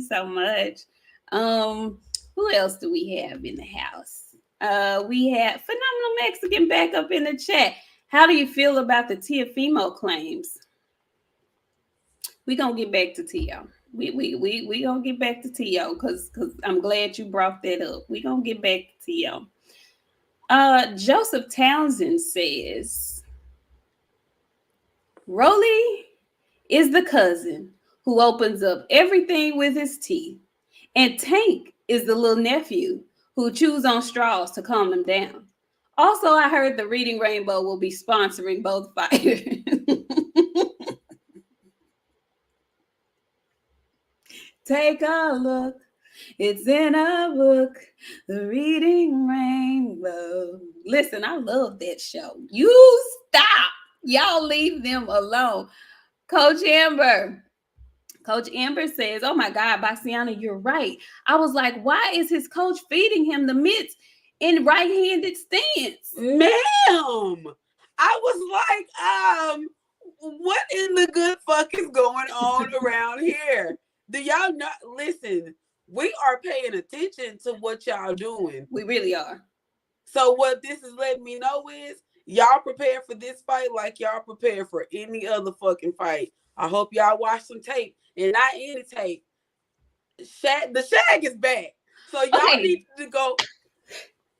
so much. Who else do we have in the house? We have Phenomenal Mexican back up in the chat. How do you feel about the Teofimo claims? We gonna get back to Tio. We gonna get back to Tio because I'm glad you brought that up. We gonna get back to Tio. Joseph Townsend says, Rolly is the cousin who opens up everything with his teeth, and Tank is the little nephew who chews on straws to calm them down. Also, I heard the Reading Rainbow will be sponsoring both fighters. Take a look. It's in a book, The Reading Rainbow. Listen, I love that show. You stop. Y'all leave them alone. Coach Amber says, oh my God, BOXIANA, you're right. I was like, why is his coach feeding him the mitts in right-handed stance? Ma'am, I was like, what in the good fuck is going on around here? Do y'all not listen? We are paying attention to what y'all doing. We really are. So what this is letting me know is y'all prepare for this fight like y'all prepare for any other fucking fight. I hope y'all watch some tape and not any tape. The shag is back. So y'all need to go.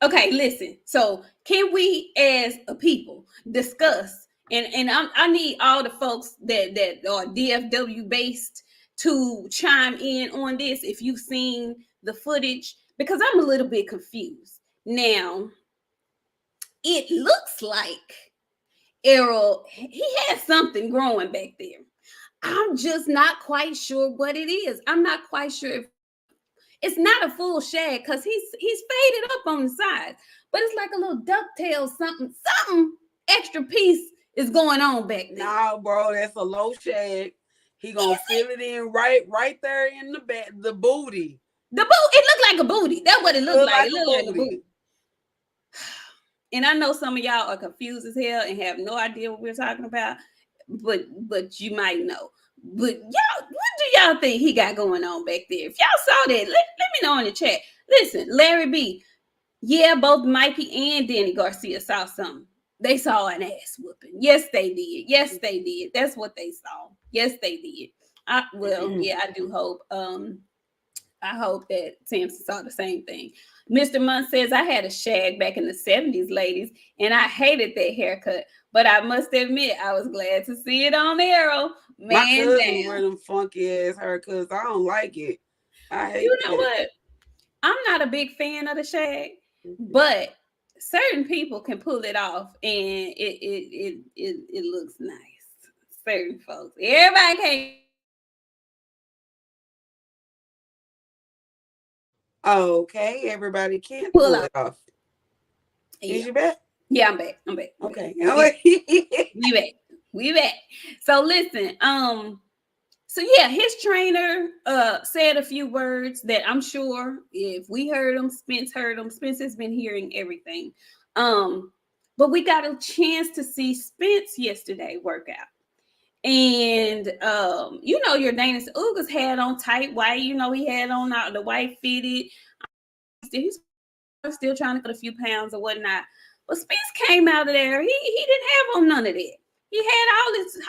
Okay, listen. So can we, as a people, discuss? And I need all the folks that are DFW based to chime in on this. If you've seen the footage, because I'm a little bit confused now. It looks like Errol, he has something growing back there. I'm just not quite sure what it is. I'm not quite sure if it's not a full shag because he's faded up on the sides, but it's like a little ducktail, something extra piece is going on back there. Nah, bro, that's a low shag. He gonna fill it in right there in the back, the booty. The boot, it looked like a booty. That's what it looked like. It looked like a booty. And I know some of y'all are confused as hell and have no idea what we're talking about, but you might know. But y'all, what do y'all think he got going on back there? If y'all saw that, let me know in the chat. Listen, Larry B, yeah, both Mikey and Danny Garcia saw something. They saw an ass whooping. Yes, they did. Yes, they did. That's what they saw. Yes, they did. I do hope. I hope that Samson saw the same thing. Mr. Munn says, I had a shag back in the 70s, ladies, and I hated that haircut. But I must admit, I was glad to see it on Errol. Man, my cousin wear them funky ass haircuts. I don't like it. I hate you know what? I'm not a big fan of the shag, but certain people can pull it off, and it looks nice. Certain folks, everybody can't. Okay, everybody can't pull it off. Yeah. Is you back? Yeah, I'm back. Okay. We back. So listen, so yeah, his trainer said a few words that I'm sure if we heard them, Spence heard them. Spence has been hearing everything. But we got a chance to see Spence yesterday work out. And Yordenis Ugas had on tight white, he had on the white fitted. He's still trying to cut a few pounds or whatnot. But Spence came out of there. He didn't have on none of that. He had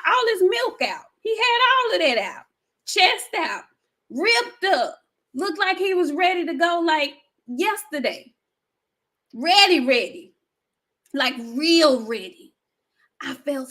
all his milk out. He had all of that out. Chest out. Ripped up. Looked like he was ready to go like yesterday. Ready. Like real ready. I felt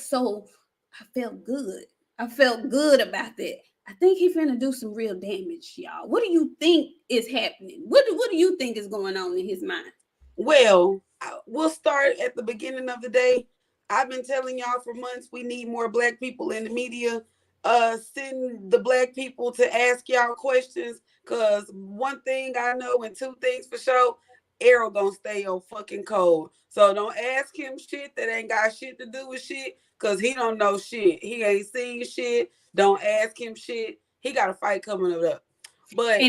good. I felt good about that. I think he's finna do some real damage, y'all. What do you think is happening? What do you think is going on in his mind? Well, we'll start at the beginning of the day. I've been telling y'all for months we need more black people in the media. Send the black people to ask y'all questions. Cause one thing I know and two things for sure, Errol gonna stay on fucking cold. So don't ask him shit that ain't got shit to do with shit. Cause he don't know shit. He ain't seen shit. Don't ask him shit. He got a fight coming up. But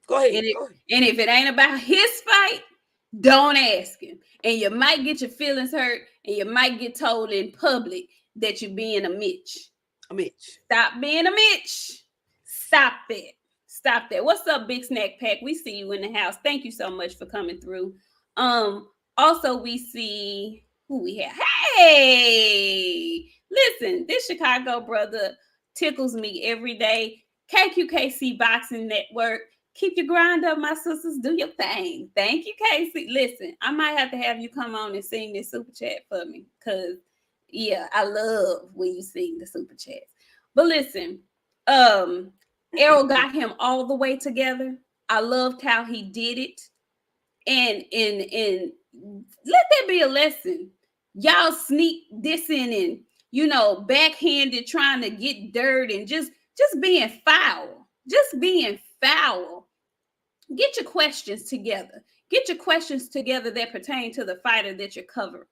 go ahead. And if it ain't about his fight, don't ask him. And you might get your feelings hurt, and you might get told in public that you're being a Mitch. Stop being a Mitch. Stop that. What's up, Big Snack Pack? We see you in the house. Thank you so much for coming through. Also, we see who we have. Hey, listen, this Chicago brother tickles me every day. KQKC Boxing Network. Keep your grind up, my sisters. Do your thing. Thank you, Casey. Listen, I might have to have you come on and sing this super chat for me. Because, yeah, I love when you sing the super chats. But listen, Errol got him all the way together. I loved how he did it. And let that be a lesson. Y'all sneak dissing and, backhanded trying to get dirt and just being foul. Get your questions together. Get your questions together that pertain to the fighter that you're covering.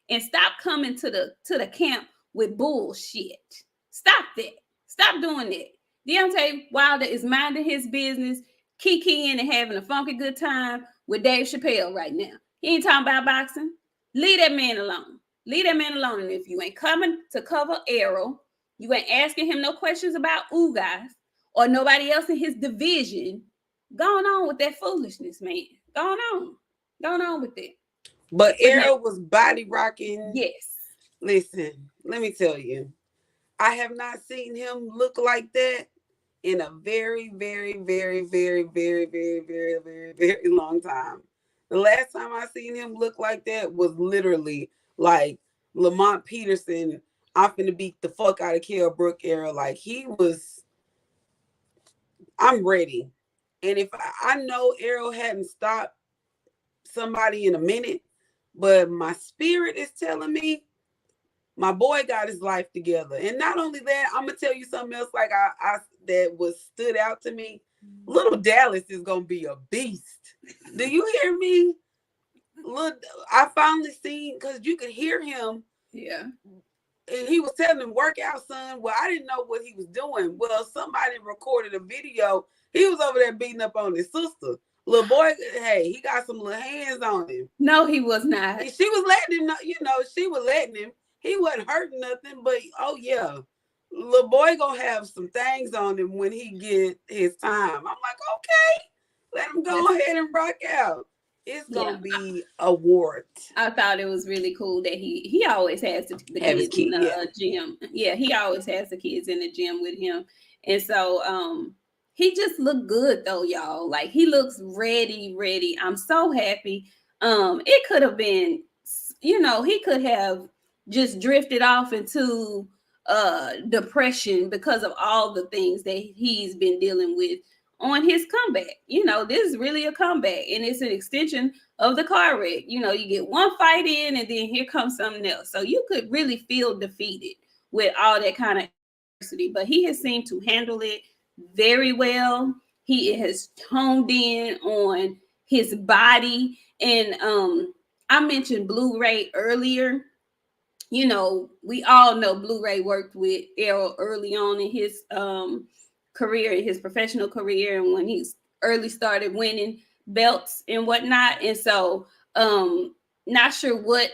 And stop coming to the camp with bullshit. Stop that. Stop doing that. Deontay Wilder is minding his business, kikiing and having a funky good time with Dave Chappelle right now. He ain't talking about boxing. Leave that man alone. And if you ain't coming to cover Errol, you ain't asking him no questions about Ugas or nobody else in his division, going on with that foolishness, man. Going on with it. But Errol was body rocking. Yes. Listen, let me tell you, I have not seen him look like that in a very, very, very, very, very, very, very, very, very long time. The last time I seen him look like that was literally like Lamont Peterson. I'm finna beat the fuck out of Kell Brook era. Like he was, I'm ready. And if I know Errol hadn't stopped somebody in a minute, but my spirit is telling me my boy got his life together. And not only that, I'm gonna tell you something else like I that was stood out to me. Little Dallas is gonna be a beast. Do you hear me? Look, I finally seen because you could hear him. Yeah. And he was telling him, work out, son. Well, I didn't know what he was doing. Well, somebody recorded a video. He was over there beating up on his sister. Little boy, hey, he got some little hands on him. No, he was not. And she was letting him know, she was letting him. He wasn't hurting nothing, but oh yeah, little boy gonna have some things on him when he get his time. I'm like, okay, let him go ahead and rock out. It's gonna be a war. I thought it was really cool that he always has the kids in the gym. Yeah, he always has the kids in the gym with him, and so he just looked good though, y'all. Like he looks ready. I'm so happy. It could have been, he could have just drifted off into depression because of all the things that he's been dealing with on his comeback. This is really a comeback, and it's an extension of the car wreck. You get one fight in, and then here comes something else. So you could really feel defeated with all that kind of adversity, but he has seemed to handle it very well. He has honed in on his body, and I mentioned Blu-ray earlier. We all know Blu-ray worked with Errol early on in his career, in his professional career, and when he early started winning belts and whatnot. And so not sure what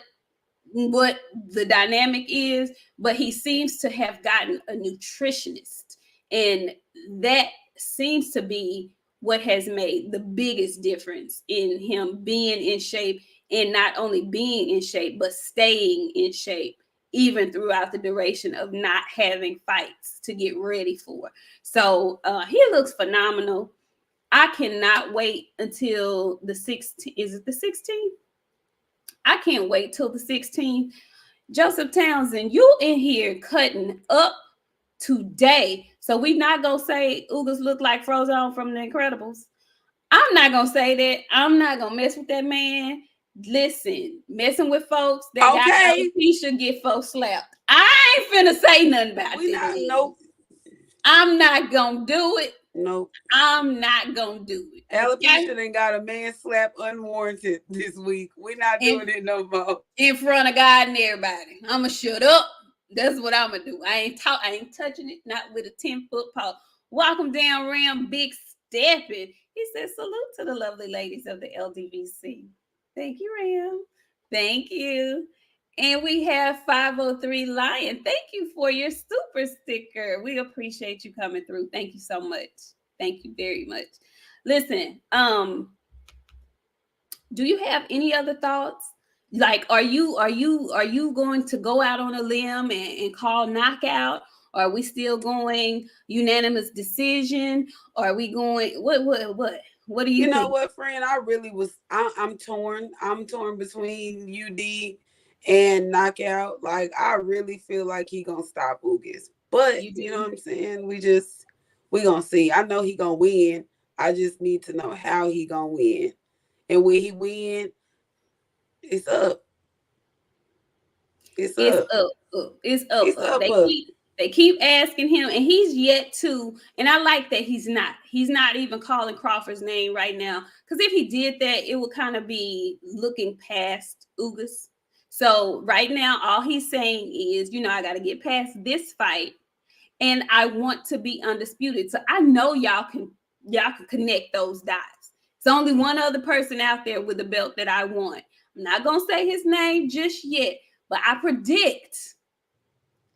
the dynamic is, but he seems to have gotten a nutritionist, and that seems to be what has made the biggest difference in him being in shape, and not only being in shape but staying in shape even throughout the duration of not having fights to get ready for. So he looks phenomenal. I cannot wait until the 16th. Is it the 16th? I can't wait till the 16th. Joseph Townsend, you in here cutting up today. So we not going to say Ugas look like Frozone from The Incredibles. I'm not going to say that. I'm not going to mess with that man. Listen, messing with folks that got alopecia get folks slapped. I ain't finna say nothing about this. Nope. I'm not gonna do it. Nope. I'm not gonna do it. Alopecia done got a man slap unwarranted this week. We're not doing it no more. In front of God and everybody. I'ma shut up. That's what I'm gonna do. I ain't touching it, not with a 10-foot pole. Welcome down, Ram, Big Steppin'. He says, salute to the lovely ladies of the LDVC. Thank you, Ram. Thank you. And we have 503 Lion. Thank you for your super sticker. We appreciate you coming through. Thank you so much. Thank you very much. Listen, do you have any other thoughts? Like, are you going to go out on a limb and call knockout? Or are we still going unanimous decision? Or are we going what do you think? Know what, friend? I really was. I'm torn. I'm torn between UD and knockout. Like, I really feel like he gonna stop Ugas. But you know what I'm saying? We gonna see. I know he gonna win. I just need to know how he gonna win. And when he win, it's up. It's up. It's up. They keep asking him, and he's yet to, and I like that he's not even calling Crawford's name right now. Because if he did that, it would kind of be looking past Ugas. So right now, all he's saying is, I got to get past this fight, and I want to be undisputed. So I know y'all can connect those dots. It's only one other person out there with a belt that I want. I'm not gonna say his name just yet, but I predict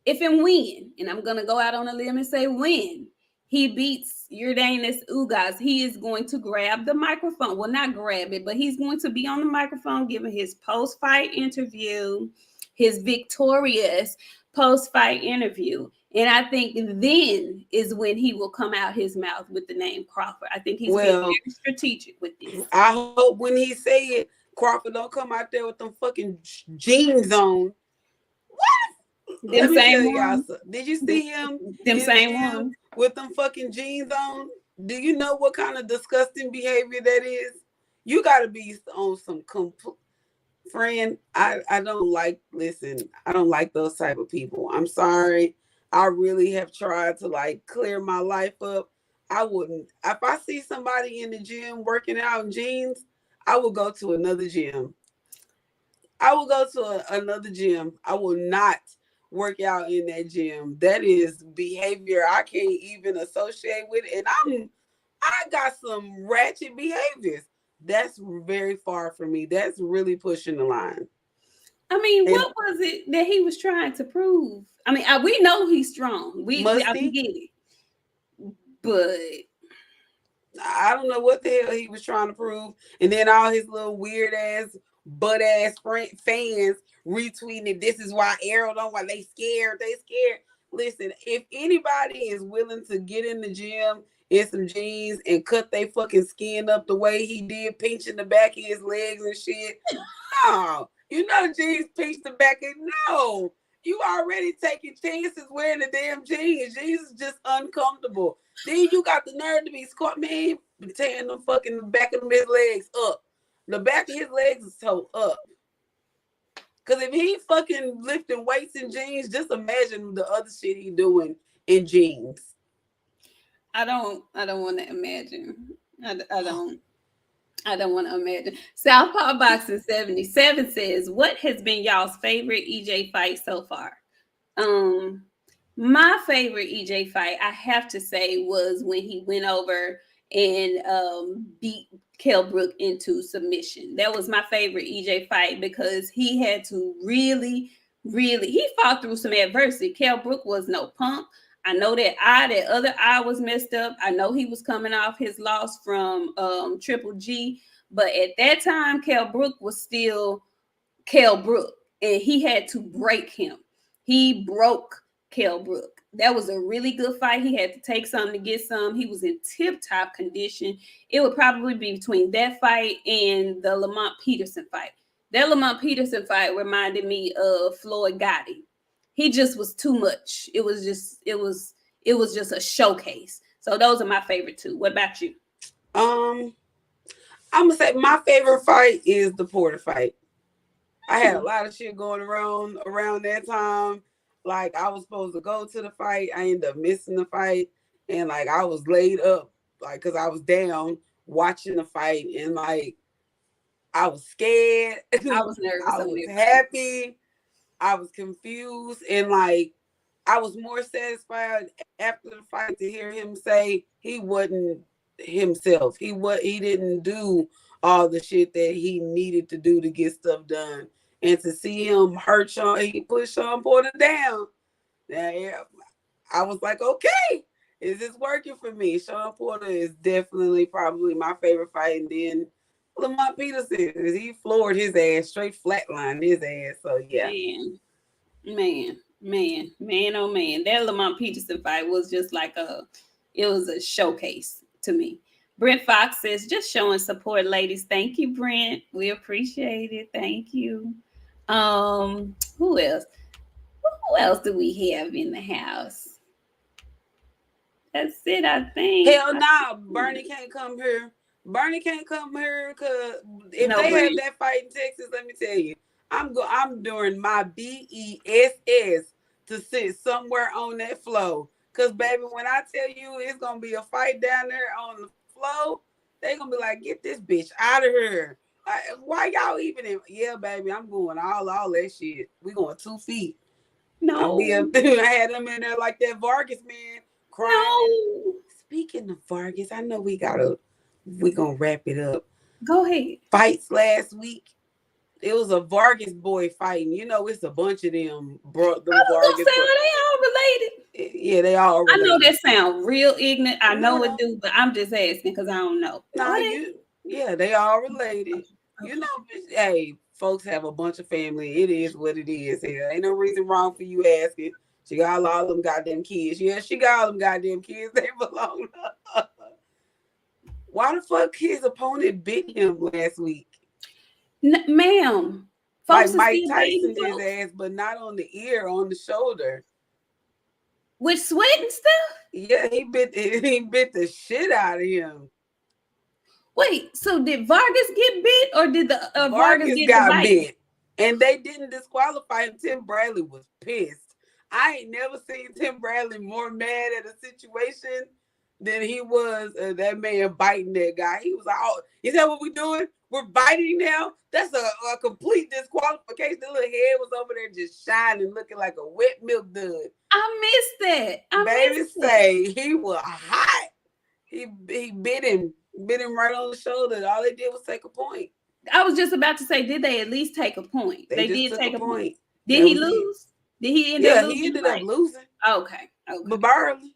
if and when, and I'm gonna go out on a limb and say when he beats Yordenis Ugas, he is going to grab the microphone. Well, not grab it, but he's going to be on the microphone giving his post-fight interview, his victorious post-fight interview. And I think then is when he will come out his mouth with the name Crawford. I think he's being very strategic with this. I hope when he say it, Crawford don't come out there with them fucking jeans on. What? Let me tell y'all something. Did you see him? Them same ones with them fucking jeans on. Do you know what kind of disgusting behavior that is? You got to be on some friend. I don't like. Listen, I don't like those type of people. I'm sorry. I really have tried to like clear my life up. I wouldn't. If I see somebody in the gym working out in jeans, I will go to another gym. I will go to another gym. I will not work out in that gym. That is behavior I can't even associate with. And I got some ratchet behaviors. That's very far from me. That's really pushing the line. I mean, what was it that he was trying to prove? I mean, we know he's strong. I get it. But I don't know what the hell he was trying to prove. And then all his little weird ass, butt ass fans retweeting it. This is why Errol don't, why they scared. They scared. Listen, if anybody is willing to get in the gym in some jeans and cut their fucking skin up the way he did, pinching the back of his legs and shit, no. You know jeans pinch the back of, no. You already taking chances wearing the damn jeans. Jeans is just uncomfortable. Then you got the nerve to be squat, man, tearing the fucking back of his legs up. The back of his legs is so up. Because if he fucking lifting weights in jeans, just imagine the other shit he doing in jeans. I don't want to imagine. I don't want to imagine. Southpaw Boxing 77 says, what has been y'all's favorite EJ fight so far? My favorite EJ fight, I have to say, was when he went over and beat Kell Brook into submission. That was my favorite EJ fight because he had to really, he fought through some adversity. Kell Brook was no punk. I know that other eye was messed up. I know he was coming off his loss from Triple G, but at that time, Kell Brook was still Kell Brook, and he had to break him. He broke Kell Brook. That was a really good fight. He had to take something to get some. He was in tip-top condition. It would probably be between that fight and the Lamont Peterson fight. That Lamont Peterson fight reminded me of Floyd Gotti. He just was too much. It was just a showcase. So those are my favorite two. What about you? I'm gonna say my favorite fight is the Porter fight. I had a lot of shit going around that time. Like I was supposed to go to the fight. I ended up missing the fight. And like I was laid up, like, cause I was down watching the fight. And like I was scared. I was nervous. I was happy. I was confused. And like I was more satisfied after the fight to hear him say he wasn't himself. He didn't do all the shit that he needed to do to get stuff done. And to see him hurt Sean, he pushed Sean Porter down. Yeah, I was like, okay, is this working for me? Sean Porter is definitely probably my favorite fight. And then Lamont Peterson, he floored his ass, straight flatlined his ass. So yeah. Man, oh man. That Lamont Peterson fight was just like it was a showcase to me. Brent Fox says, just showing support, ladies. Thank you, Brent. We appreciate it. Thank you. Who else? Who else do we have in the house? That's it, I think. Hell no, Bernie can't come here. Bernie can't come here because if they have that fight in Texas, let me tell you, I'm doing my BESS to sit somewhere on that floor. Cause baby, when I tell you it's gonna be a fight down there on the floor, they gonna be like, get this bitch out of here. Why y'all even in? Yeah, baby, I'm going all that shit. We going 2 feet. No, I had them in there like that Vargas man crying. No. Speaking of Vargas, I know we gonna wrap it up. Go ahead. Fights last week. It was a Vargas boy fighting. You know, it's a bunch of them. Vargas boys. Are they all related? Yeah, they all related. I know that sound real ignorant. I know it do, but I'm just asking because I don't know. Yeah, they all related. Okay. You know, hey, folks have a bunch of family. It is what it is. There ain't no reason wrong for you asking. She got all them goddamn kids. Yeah, she got all them goddamn kids. They belong to her. Why the fuck his opponent bit him last week? Ma'am. Like Mike Tyson his ass, but not on the ear, on the shoulder. With sweat and stuff? Yeah, he bit the shit out of him. Wait, so did Vargas get bit, or did the Vargas got bit? And they didn't disqualify him. Tim Bradley was pissed. I ain't never seen Tim Bradley more mad at a situation than he was that man biting that guy. He was like, "Oh, is that what we're doing? We're biting now? That's a complete disqualification." The little head was over there just shining, looking like a wet milk dud. I missed that. Baby say he was hot. He bit him right on the shoulder. All they did was take a point. I was just about to say, did they at least take a point? They did take a point. Did he lose? Did he end up losing? Yeah, he ended up losing. Okay. But barely.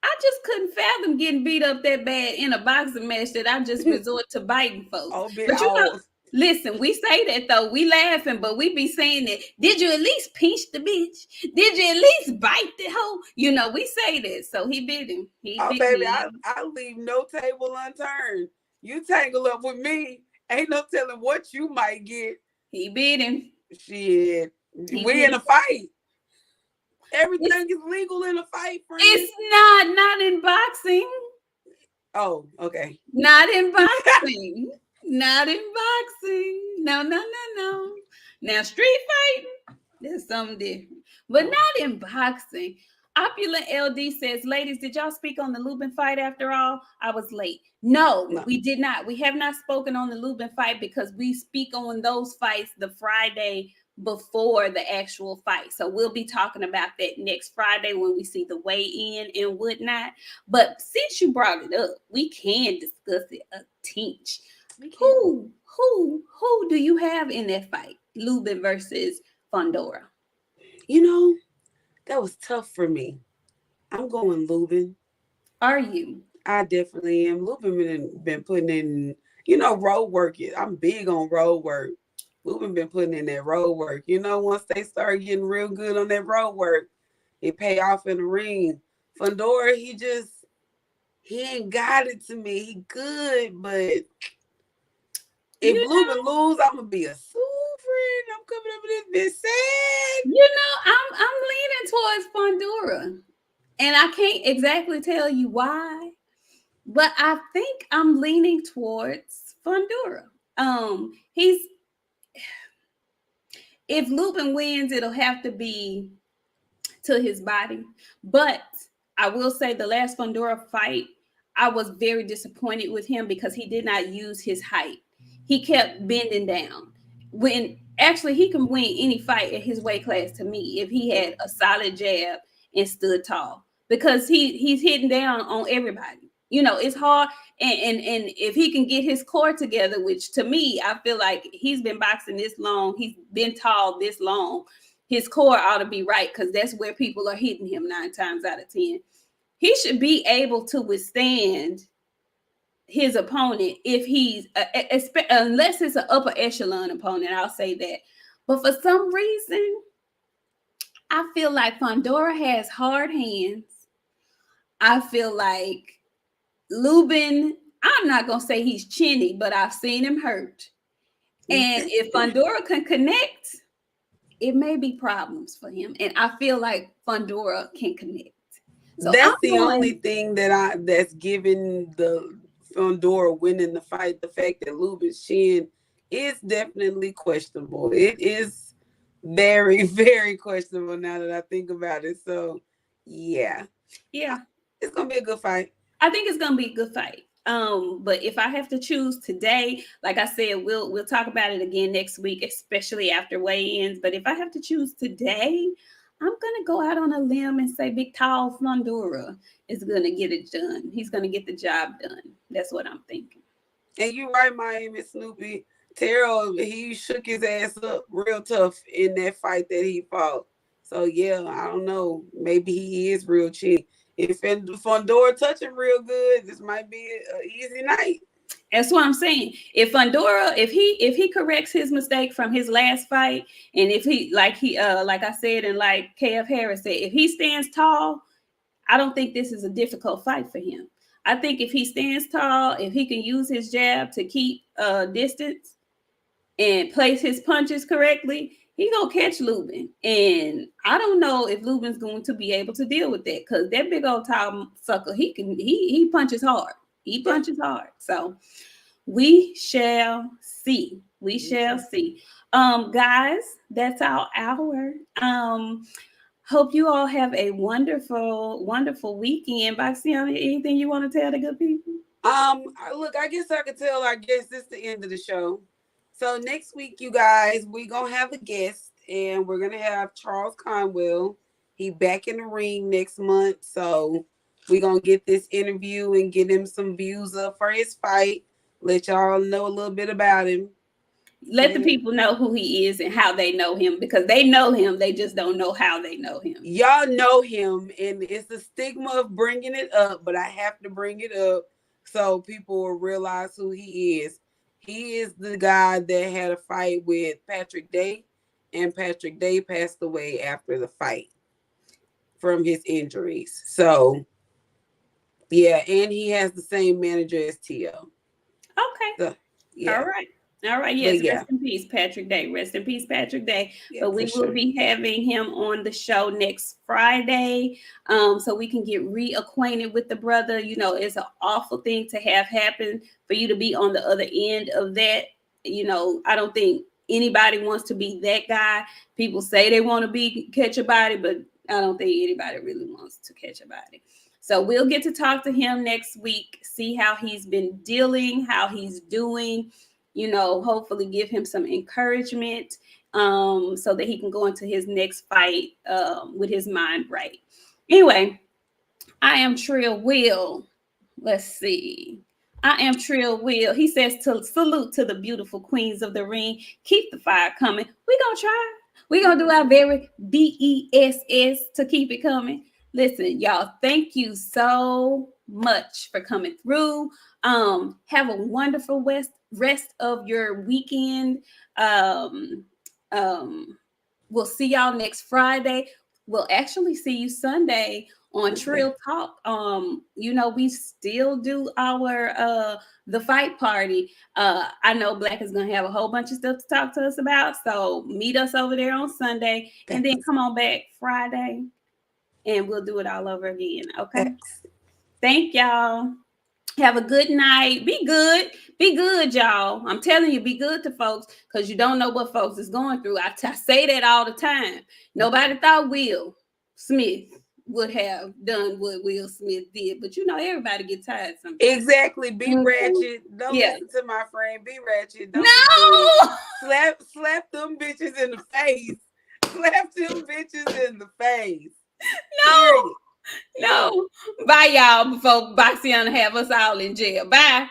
I just couldn't fathom getting beat up that bad in a boxing match that I just resort to biting folks. But you know, listen, we say that though. We laughing, but we be saying that. Did you at least pinch the bitch? Did you at least bite the hoe? You know, we say that. So he bit him. Baby, I leave no table unturned. You tangle up with me, ain't no telling what you might get. He bit him. Shit. We in a fight. Everything is legal in a fight, friend. It's not in boxing. Oh, okay. Not in boxing. Not in boxing. No. Now, street fighting, there's something different. But not in boxing. Opulent LD says, ladies, did y'all speak on the Lubin fight after all? I was late. No, we did not. We have not spoken on the Lubin fight because we speak on those fights the Friday before the actual fight. So we'll be talking about that next Friday when we see the weigh-in and whatnot. But since you brought it up, we can discuss it a tinge. Who do you have in that fight? Lubin versus Fundora. You know, that was tough for me. I'm going Lubin. Are you? I definitely am. Lubin been putting in, road work. I'm big on road work. Lubin been putting in that road work. Once they start getting real good on that road work, it pay off in the ring. Fundora, he ain't got it to me. He good, but if Lubin lose, I'm gonna be a friend. I'm coming up with this bitch sad. I'm leaning towards Fundora, and I can't exactly tell you why, but I think I'm leaning towards Fundora. If Lubin wins, it'll have to be to his body. But I will say the last Fundora fight, I was very disappointed with him because he did not use his height. He kept bending down. When actually he can win any fight at his weight class to me if he had a solid jab and stood tall, because he's hitting down on everybody. It's hard. And if he can get his core together, which to me, I feel like he's been boxing this long, he's been tall this long, his core ought to be right, because that's where people are hitting him 9 times out of 10. He should be able to withstand his opponent if he's, unless it's an upper echelon opponent, I'll say that. But for some reason, I feel like Fundora has hard hands. I feel like Lubin, I'm not going to say he's chinny, but I've seen him hurt. And if Fundora can connect, it may be problems for him. And I feel like Fundora can connect. So that's the only thing that's giving the Fundora winning the fight. The fact that Lubin's chin is definitely questionable. It is very, very questionable now that I think about it. So, yeah. It's going to be a good fight. I think it's gonna be a good fight. But if I have to choose today, like I said, we'll talk about it again next week, especially after weigh-ins. But if I have to choose today, I'm gonna go out on a limb and say big tall Fundora is gonna get it done. He's gonna get the job done. That's what I'm thinking. And you're right, Miami Snoopy. Terrell, he shook his ass up real tough in that fight that he fought. So yeah, I don't know. Maybe he is real cheap. If Fundora touch him real good, this might be an easy night. That's what I'm saying. If Fundora, if he corrects his mistake from his last fight, and if he like I said, and like KF Harris said, if he stands tall, I don't think this is a difficult fight for him. I think if he stands tall, if he can use his jab to keep distance and place his punches correctly, he gonna catch Lubin. And I don't know if Lubin's going to be able to deal with that, because that big old tall sucker, he punches hard. He punches hard. So we shall see. We shall see. Guys, that's our hour. Hope you all have a wonderful, wonderful weekend. BOXIANA, anything you want to tell the good people? Look, I guess I could tell. I guess this is the end of the show. So next week, you guys, we're gonna have a guest, and we're gonna have Charles Conwell. He back in the ring next month, so we're gonna get this interview and get him some views up for his fight. Let y'all know a little bit about him. Let the people know who he is and how they know him, because they know him. They just don't know how they know him. Y'all know him, and it's the stigma of bringing it up, but I have to bring it up so people will realize who he is. He is the guy that had a fight with Patrick Day, and Patrick Day passed away after the fight from his injuries. So, yeah, and he has the same manager as T.O. Okay. So, yeah. All right. All right. Yes. Rest in peace, Patrick Day. Rest in peace, Patrick Day. Yeah, but we will be having him on the show next Friday, so we can get reacquainted with the brother. You know, it's an awful thing to have happen for you to be on the other end of that. You know, I don't think anybody wants to be that guy. People say they want to catch a body, but I don't think anybody really wants to catch a body. So we'll get to talk to him next week, see how he's been dealing, how he's doing. You know, hopefully give him some encouragement so that he can go into his next fight with his mind right. Anyway, I am Trill Will. Let's see. I am Trill Will. He says to salute to the beautiful queens of the ring. Keep the fire coming. We're going to try. We're going to do our very BESS to keep it coming. Listen, y'all, thank you so much for coming through. Have a wonderful rest of your weekend. We'll see y'all next Friday. We'll actually see you Sunday on Trill Talk. You know, we still do our the fight party. I know Black is gonna have a whole bunch of stuff to talk to us about. So meet us over there on Sunday, and then come on back Friday, and we'll do it all over again. Okay. Thank y'all. Have a good night. Be good. Be good, y'all. I'm telling you, be good to folks, because you don't know what folks is going through. I say that all the time. Nobody thought Will Smith would have done what Will Smith did, but you know, everybody gets tired sometimes. Exactly. Be ratchet. Don't listen to my friend. Be ratchet. Don't slap them bitches in the face. Slap them bitches in the face. No. No. Bye, y'all, before BOXIANA have us all in jail. Bye.